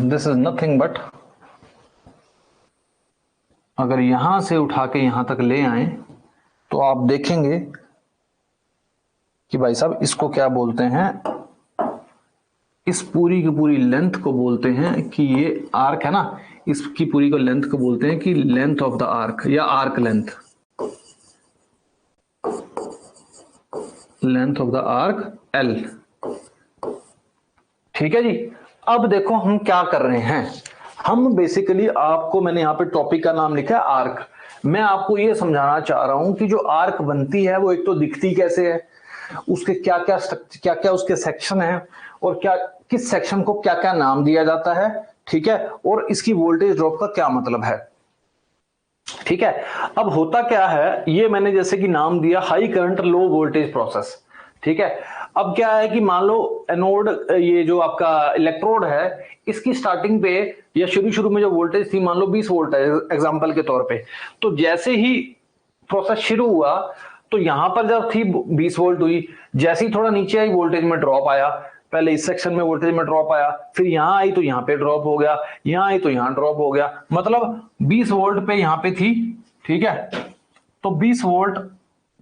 this is nothing but, अगर यहां से उठा के यहां तक ले आए तो आप देखेंगे कि भाई साहब इसको क्या बोलते हैं, इस पूरी की पूरी लेंथ को बोलते हैं कि ये आर्क है ना, इसकी पूरी को लेंथ को बोलते हैं कि लेंथ ऑफ द आर्क, या arc length, length of the arc L. ठीक है जी। अब देखो हम क्या कर रहे हैं, हम बेसिकली आपको, मैंने यहां पे टॉपिक का नाम लिखा है आर्क। मैं आपको ये समझाना चाह रहा हूं कि जो आर्क बनती है वो एक तो दिखती कैसे है, उसके क्या क्या उसके सेक्शन है, और क्या किस सेक्शन को क्या क्या नाम दिया जाता है, ठीक है, और इसकी वोल्टेज ड्रॉप का क्या मतलब है। ठीक है, अब होता क्या है, ये मैंने जैसे कि नाम दिया हाई करंट लो वोल्टेज प्रोसेस। ठीक है, अब क्या है कि मान लो एनोड, ये जो आपका इलेक्ट्रोड है, इसकी स्टार्टिंग पे या शुरू शुरू में जो वोल्टेज थी मान लो 20 वोल्ट है एग्जांपल के तौर पे, तो जैसे ही प्रोसेस शुरू हुआ तो यहां पर जब थी 20 वोल्ट हुई, जैसे ही थोड़ा नीचे आई वोल्टेज में ड्रॉप आया, पहले इस सेक्शन में वोल्टेज में ड्रॉप आया, फिर यहां आई तो यहां पे ड्रॉप हो गया, यहां आई तो यहां ड्रॉप हो गया, मतलब 20 वोल्ट पे यहां पे थी। ठीक है, तो 20 वोल्ट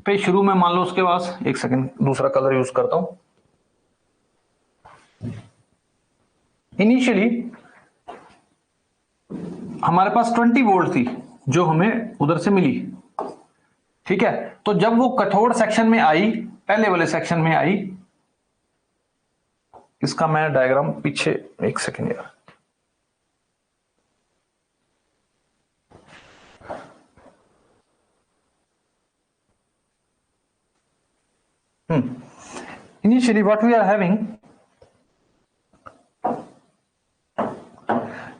पे शुरू में मान लो, उसके पास एक सेकंड दूसरा कलर यूज करता हूं, इनिशियली हमारे पास 20 वोल्ट थी जो हमें उधर से मिली। ठीक है, तो जब वो कठोर सेक्शन में आई, पहले वाले सेक्शन में आई, इसका मैं डायग्राम पीछे, एक सेकंड यार, initially what we are having,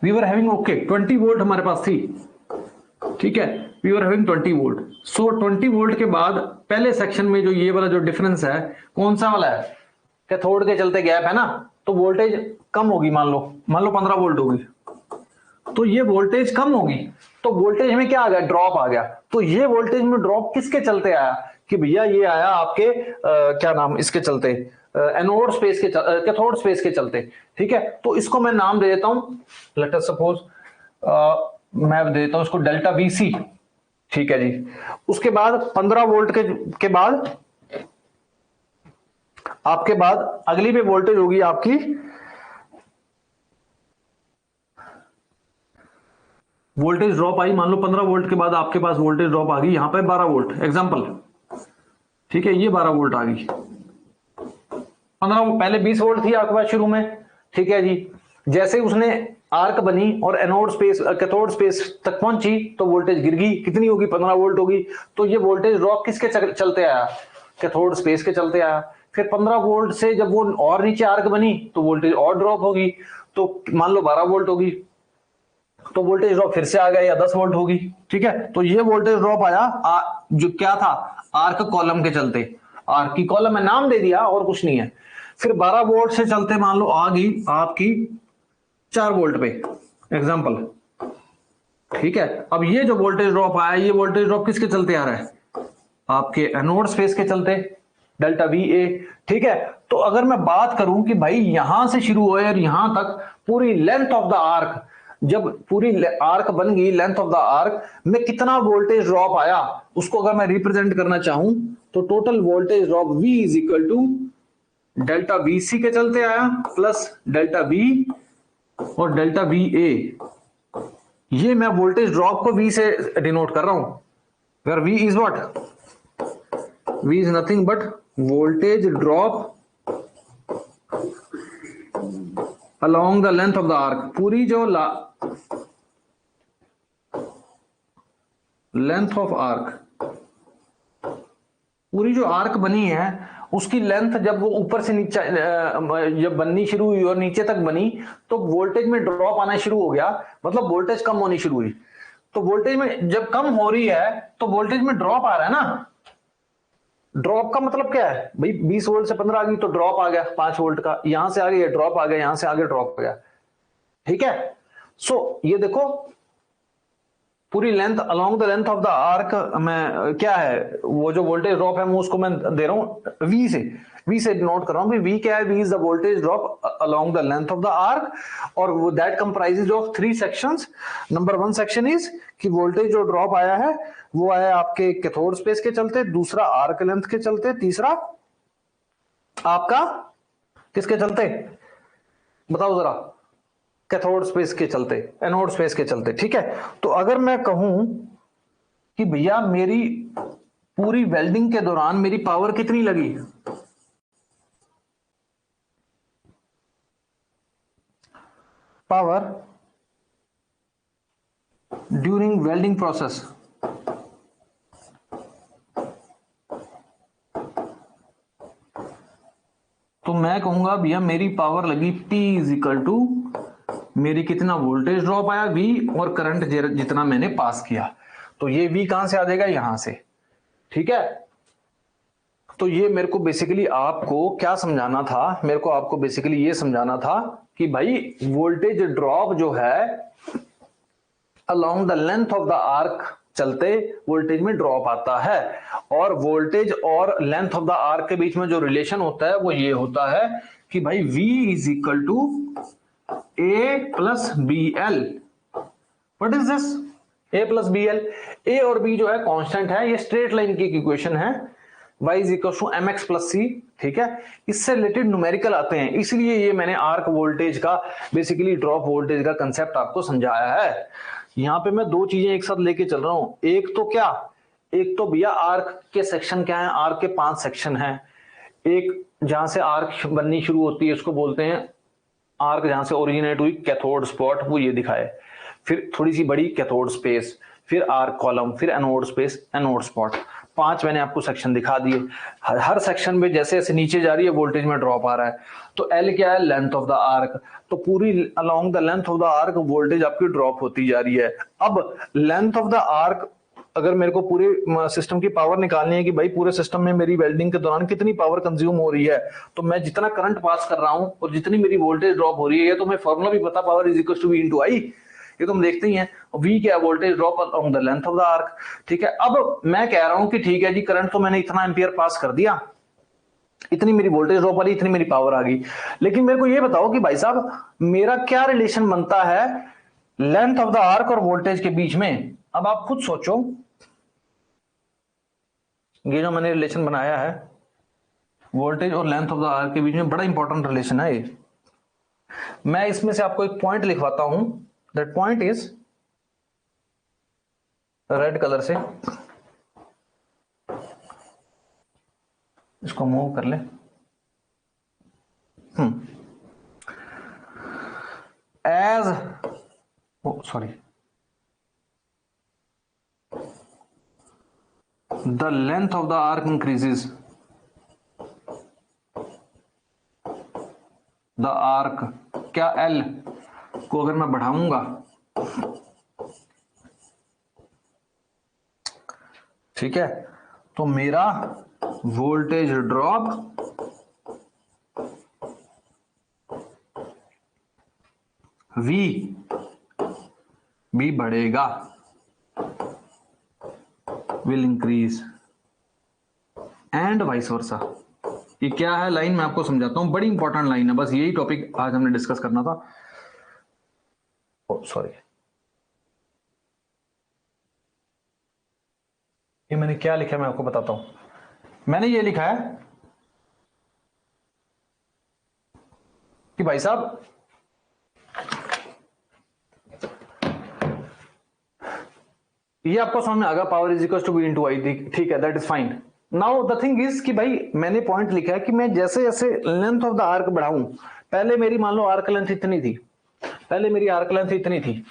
we were having okay 20 volt हमारे पास थी। ठीक है, we were having 20 volt. So 20 volt के बाद पहले सेक्शन में जो ये वाला जो डिफरेंस है, कौन सा वाला है, कैथोड के चलते गैप है ना, तो वोल्टेज कम होगी, मान लो 15 वोल्ट होगी, तो ये वोल्टेज कम होगी, तो वोल्टेज में क्या आ गया, ड्रॉप आ गया। तो ये वोल्टेज में ड्रॉप किसके चलते आया, कि भैया ये आया आपके क्या नाम इसके चलते, एनोड स्पेस के, कैथोड स्पेस के चलते। ठीक है, तो इसको मैं नाम दे देता हूं, लेट अस सपोज मैं दे देता हूं इसको डेल्टा वीसी। ठीक है जी, उसके बाद 15 वोल्ट के बाद आपके बाद अगली पे वोल्टेज होगी आपकी वोल्टेज ड्रॉप आई, मान लो 15 वोल्ट के बाद आपके पास वोल्टेज ड्रॉप आ गई यहाँ पे 12 वोल्ट एग्जांपल, ठीक है, ये 12 वोल्ट आ गई। 15 पहले 20 वोल्ट थी आपके पास शुरू में, ठीक है जी। जैसे उसने आर्क बनी और एनोड स्पेस कैथोड स्पेस तक पहुंची तो वोल्टेज गिर गई, कितनी होगी, 15 वोल्ट होगी। तो ये वोल्टेज ड्रॉप किसके चलते आया, कैथोड स्पेस के चलते आया। फिर 15 वोल्ट से जब वो और नीचे आर्क बनी तो वोल्टेज और ड्रॉप होगी, तो मान लो 12 वोल्ट होगी, तो वोल्टेज ड्रॉप फिर से आ गया या 10 वोल्ट होगी, ठीक है। तो ये वोल्टेज ड्रॉप आया जो क्या था, आर्क कॉलम के चलते, आर्क की कॉलम में नाम दे दिया और कुछ नहीं है। फिर 12 वोल्ट से चलते मान लो आ गई आपकी 4 वोल्ट पे एग्जांपल, ठीक है। अब ये जो वोल्टेज ड्रॉप आया, ये वोल्टेज ड्रॉप किसके चलते आ रहा है, आपके एनोड स्पेस के चलते, डेल्टा वी ए, ठीक है। तो अगर मैं बात करूं कि भाई यहां से शुरू हुए और यहां तक पूरी लेंथ ऑफ द आर्क, जब पूरी आर्क बन गई, लेंथ ऑफ द आर्क में कितना वोल्टेज ड्रॉप आया, उसको अगर मैं रिप्रेजेंट करना चाहूं तो total voltage drop V is equal to delta VC के चलते आया प्लस डेल्टा V और डेल्टा VA। ये मैं वोल्टेज ड्रॉप को V से डिनोट कर रहा हूं, where V is what, V is nothing but voltage drop along the length of the arc। पूरी जो लेंथ ऑफ आर्क, पूरी जो आर्क बनी है उसकी लेंथ जब वो ऊपर से नीचे जब बननी शुरू हुई और नीचे तक बनी तो वोल्टेज में ड्रॉप आना शुरू हो गया, मतलब वोल्टेज कम होनी शुरू हुई। तो वोल्टेज में जब कम हो रही है तो वोल्टेज में ड्रॉप आ रहा है ना। ड्रॉप का मतलब क्या है भाई, 20 वोल्ट से 15 आ गई तो ड्रॉप आ गया 5 वोल्ट का, यहां से आगे ड्रॉप आ गया, यहां से आगे ड्रॉप आ गया, ठीक है। सो ये देखो पूरी length along the length of the arc में क्या है, वो जो वोल्टेज ड्रॉप है वो उसको मैं दे रहा हूं वी से नोट कर रहा हूं भाई वी क्या है, V is the voltage drop along the length of the arc और वो that comprises of 3 sections. Number 1 section is कि वोल्टेज जो ड्रॉप आया है वो आया आपके कैथोड स्पेस के चलते, दूसरा आर्क लेंथ के चलते, तीसरा आपका किसके चलते बताओ जरा, कैथोड स्पेस के चलते, एनोड स्पेस के चलते, ठीक है। तो अगर मैं कहूं कि भैया मेरी पूरी वेल्डिंग के दौरान मेरी पावर कितनी लगी, पावर ड्यूरिंग वेल्डिंग प्रोसेस, तो मैं कहूंगा भैया मेरी पावर लगी P इज इक्वल टू मेरी कितना वोल्टेज ड्रॉप आया V और करंट जितना मैंने पास किया। तो ये V कहां से आ जाएगा, यहां से, ठीक है। तो ये मेरे को बेसिकली आपको क्या समझाना था, मेरे को आपको बेसिकली ये समझाना था कि भाई वोल्टेज ड्रॉप जो है along the length of the arc चलते वोल्टेज में ड्रॉप आता है, और वोल्टेज और लेंथ ऑफ द आर्क के बीच में जो रिलेशन होता है वो ये होता है कि भाई V is equal to A plus BL। What is this, A plus BL, A और B जो है कांस्टेंट है, ये स्ट्रेट लाइन की इक्वेशन है, y is equal to mx plus c, ठीक है। इससे रिलेटेड न्यूमेरिकल आते हैं, इसलिए ये मैंने आर्क वोल्टेज का बेसिकली ड्रॉप वोल्टेज का कंसेप्ट आपको समझाया है। यहां पे मैं दो चीजें एक साथ लेके चल रहा हूं, एक तो क्या, एक तो भैया आर्क के सेक्शन क्या है, आर्क के 5 सेक्शन हैं। एक जहां से आर्क बननी शुरू होती है उसको बोलते हैं आर्क, जहां से ओरिजिनेट हुई कैथोड स्पॉट, वो ये दिखाए, फिर थोड़ी सी बड़ी कैथोड स्पेस, फिर आर्क कॉलम, फिर एनोड स्पेस, एनोड स्पॉट, 5 मैंने आपको सेक्शन दिखा दिए। हर सेक्शन में जैसे जैसे नीचे जा रही है वोल्टेज में ड्रॉप आ रहा है। तो एल क्या है, लेंथ ऑफ द आर्क, तो पूरी along the length of the arc voltage आपकी ड्रॉप होती जा रही है। अब लेंथ ऑफ द आर्क, अगर मेरे को पूरे सिस्टम की पावर निकालनी है कि भाई पूरे सिस्टम में मेरी वेल्डिंग के दौरान कितनी पावर कंज्यूम हो रही है, तो मैं जितना करंट पास कर रहा हूं और जितनी मेरी वोल्टेज ड्रॉप हो रही है, तो मैं फॉर्मूला भी पता, power is equal to V into I, ये तुम देखते ही हैं। V क्या है, voltage drop along the length of the arc, ठीक है। अब मैं कह रहा हूं कि ठीक है जी, करंट तो मैंने इतना एम्पियर पास कर दिया, इतनी मेरी वोल्टेज ड्रॉप आ रही, इतनी मेरी पावर आ गई, लेकिन मेरे को ये बताओ कि भाई साहब मेरा क्या रिलेशन बनता है लेंथ ऑफ द आर्क और वोल्टेज के बीच में। अब आप खुद सोचो, ये जो मैंने रिलेशन बनाया है वोल्टेज और लेंथ ऑफ द आर्क के बीच में, बड़ा इंपॉर्टेंट रिलेशन है ये। मैं इसमें से आपको एक पॉइंट लिखवाता हूं, that point is red colour से इसको मूव कर ले। As sorry the length of the arc increases, the arc क्या एल को अगर मैं बढ़ाऊंगा, ठीक है, तो मेरा वोल्टेज ड्रॉप V भी बढ़ेगा, will increase and vice versa. ये क्या है लाइन, मैं आपको समझाता हूं, बड़ी इंपॉर्टेंट लाइन है, बस यही टॉपिक आज हमने डिस्कस करना था। सॉरी, ये मैंने क्या लिखा है मैं आपको बताता हूं। मैंने ये लिखा है कि भाई साहब ये आपको समझ में आ गया, power is equal to V into I, ठीक है, that is fine. Now the thing is कि भाई मैंने पॉइंट लिखा है कि मैं जैसे जैसे लेंथ ऑफ द आर्क बढ़ाऊं, पहले मेरी मान लो आर्क लेंथ इतनी थी, पहले मेरी आर्क लेंथ इतनी थी,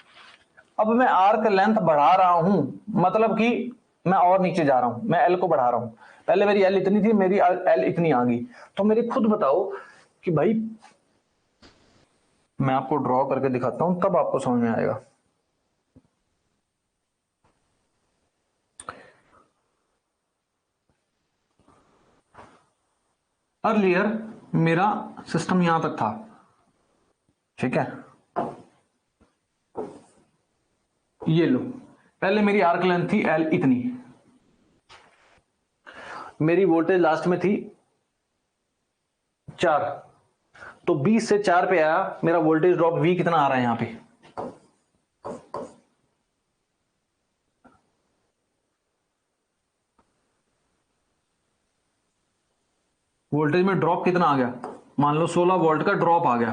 अब मैं आर्क लेंथ बढ़ा रहा हूं, मतलब कि मैं और नीचे जा रहा हूं, मैं एल को बढ़ा रहा हूं। पहले मेरी एल इतनी थी, मेरी एल इतनी आ गई, तो मेरी खुद बताओ कि भाई, मैं आपको ड्रॉ करके दिखाता हूं तब आपको समझ में आएगा। अर्लियर मेरा सिस्टम यहां तक था, ठीक है, ये लो, पहले मेरी आर्क लेंथ थी एल इतनी, मेरी वोल्टेज लास्ट में थी 4, तो 20 से 4 पे आया, मेरा वोल्टेज ड्रॉप V कितना आ रहा है यहां पे, वोल्टेज में ड्रॉप कितना आ गया, मान लो 16 वोल्ट का ड्रॉप आ गया।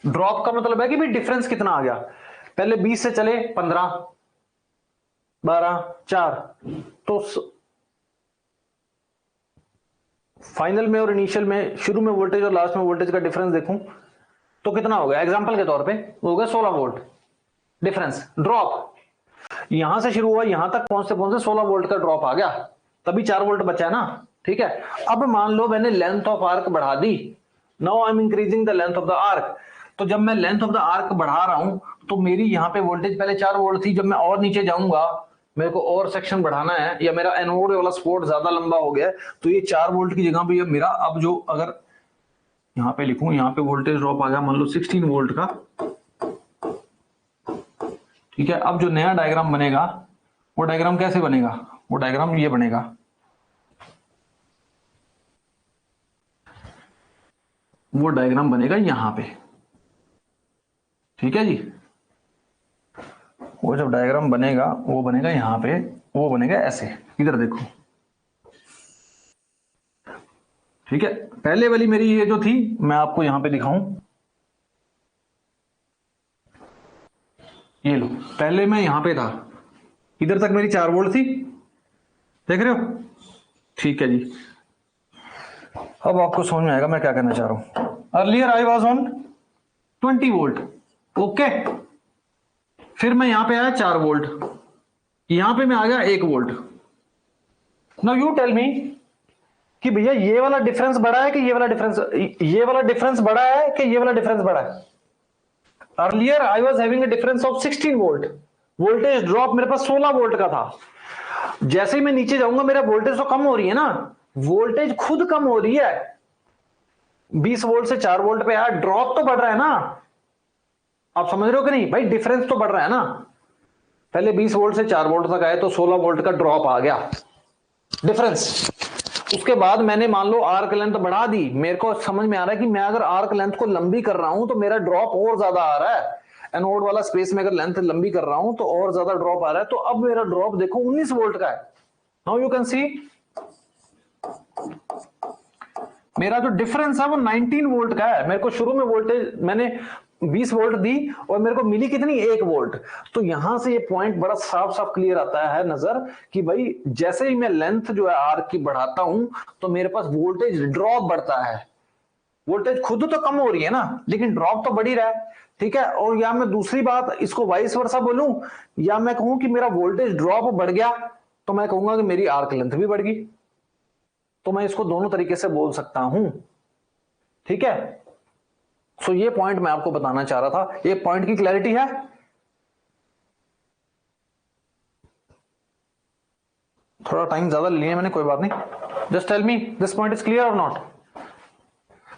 ड्रॉप का मतलब है कि भाई डिफरेंस कितना आ गया, पहले 20 से चले 15, 12, 4, तो फाइनल में और इनिशियल में, शुरू में वोल्टेज और लास्ट में वोल्टेज का डिफरेंस देखूं तो कितना हो गया, एग्जांपल के तौर पे हो गया 16 वोल्ट डिफरेंस ड्रॉप, यहां से शुरू हुआ यहां तक पहुंचते पहुंचते 16 वोल्ट का ड्रॉप आ गया, तभी 4 वोल्ट बचा है ना, ठीक है। अब मान लो मैंने लेंथ ऑफ आर्क बढ़ा दी, now I am increasing the length of the arc, तो जब मैं लेंथ ऑफ द आर्क बढ़ा रहा हूं तो मेरी यहां पे वोल्टेज पहले 4 वोल्ट थी, जब मैं और नीचे जाऊंगा, मेरे को और सेक्शन बढ़ाना है, या मेरा एनोड वाला स्पोर्ट ज्यादा लंबा हो गया है, तो ये 4 वोल्ट की जगह पे मेरा अब जो, अगर यहां पे लिखूं, यहां पे वोल्टेज ड्रॉप आ गया मान लो 16 वोल्ट का, ठीक है। अब जो नया डायग्राम बनेगा वो डायग्राम कैसे बनेगा, वो डायग्राम ये बनेगा, वो डायग्राम बनेगा यहां पे, ठीक है जी। वो जब डायग्राम बनेगा वो बनेगा यहां पे, वो बनेगा ऐसे, इधर देखो, ठीक है। पहले वाली मेरी ये जो थी मैं आपको यहां पे दिखाऊं, ये लो, पहले मैं यहां पे था, इधर तक मेरी 4 वोल्ट थी, देख रहे हो, ठीक है जी। अब आपको समझ में आएगा मैं क्या कहना चाह रहा हूं। Earlier I was on 20 volt, okay, फिर मैं यहां पे आया 4 वोल्ट, यहां पे मैं आ गया 1 volt. Now you tell me कि भैया ये वाला डिफरेंस बड़ा है कि ये वाला डिफरेंस, ये वाला डिफरेंस बड़ा है कि ये वाला डिफरेंस बड़ा है। Earlier I was having a difference of 16 volt, voltage drop मेरे पास 16 वोल्ट का था, जैसे ही मैं नीचे जाऊंगा मेरा वोल्टेज तो कम हो रही है ना, वोल्टेज खुद कम हो रही है, 20 वोल्ट से 4 वोल्ट पे आया, ड्रॉप तो बढ़ रहा है ना, आप समझ रहे हो कि नहीं भाई, डिफरेंस तो बढ़ रहा है ना, पहले 20 वोल्ट से 4 वोल्ट तक आए तो 16 वोल्ट का ड्रॉप आ गया डिफरेंस। उसके बाद मैंने मान लो आर्क लेंथ बढ़ा दी, मेरे को समझ में आ रहा है कि मैं अगर आर्क लेंथ को लंबी कर रहा हूं तो मेरा ड्रॉप और ज्यादा आ रहा है, एनोड वाला स्पेस में अगर लेंथ लंबी कर रहा हूं तो और ज्यादा ड्रॉप आ रहा है, तो अब मेरा ड्रॉप देखो 19 वोल्ट का है। नाउ यू कैन सी मेरा जो डिफरेंस है वो 19 वोल्ट का है। मेरे को शुरू में वोल्टेज मैंने 20 वोल्ट दी और मेरे को मिली कितनी, 1 वोल्ट। तो यहां से ये पॉइंट बड़ा साफ साफ क्लियर आता है नजर कि भाई जैसे ही मैं लेंथ जो है आर्क की बढ़ाता हूं तो मेरे पास वोल्टेज ड्रॉप बढ़ता है। वोल्टेज खुद तो कम हो रही है ना, लेकिन ड्रॉप तो बढ़ ही रहा है, ठीक है। और या मैं दूसरी बात इसको वाइस वर्सा बोलूं, या मैं कहूं कि मेरा वोल्टेज ड्रॉप बढ़ गया, तो मैं कहूंगा कि मेरी आर्क लेंथ भी बढ़ गई। तो मैं इसको दोनों तरीके से बोल सकता हूं, ठीक है। सो ये पॉइंट मैं आपको बताना चाह रहा था। ये पॉइंट की क्लैरिटी है? थोड़ा टाइम ज्यादा ले लिया मैंने, कोई बात नहीं। Just tell me this point is clear और नॉट।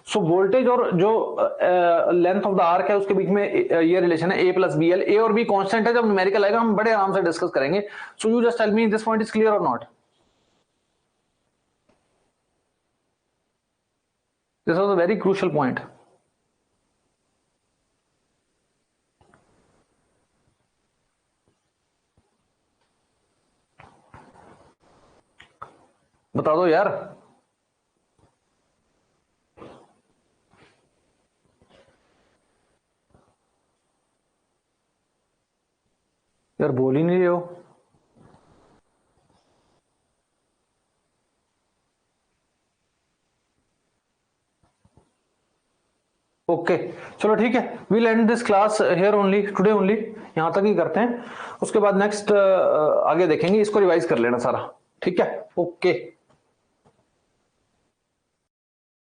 सो वोल्टेज और जो लेंथ ऑफ द आर्क है उसके बीच में ये रिलेशन है a प्लस बी एल। ए और बी कांस्टेंट है, जब न्यूमेरिकल आएगा हम बड़े आराम से डिस्कस करेंगे। So you just tell me this point is clear और not. This was a very crucial point. बता दो यार। यार बोल ही नहीं रहे हो। ओके चलो ठीक है, we'll end this class here only today only, यहां तक ही करते हैं। उसके बाद नेक्स्ट आगे देखेंगे, इसको रिवाइज कर लेना सारा, ठीक है। ओके।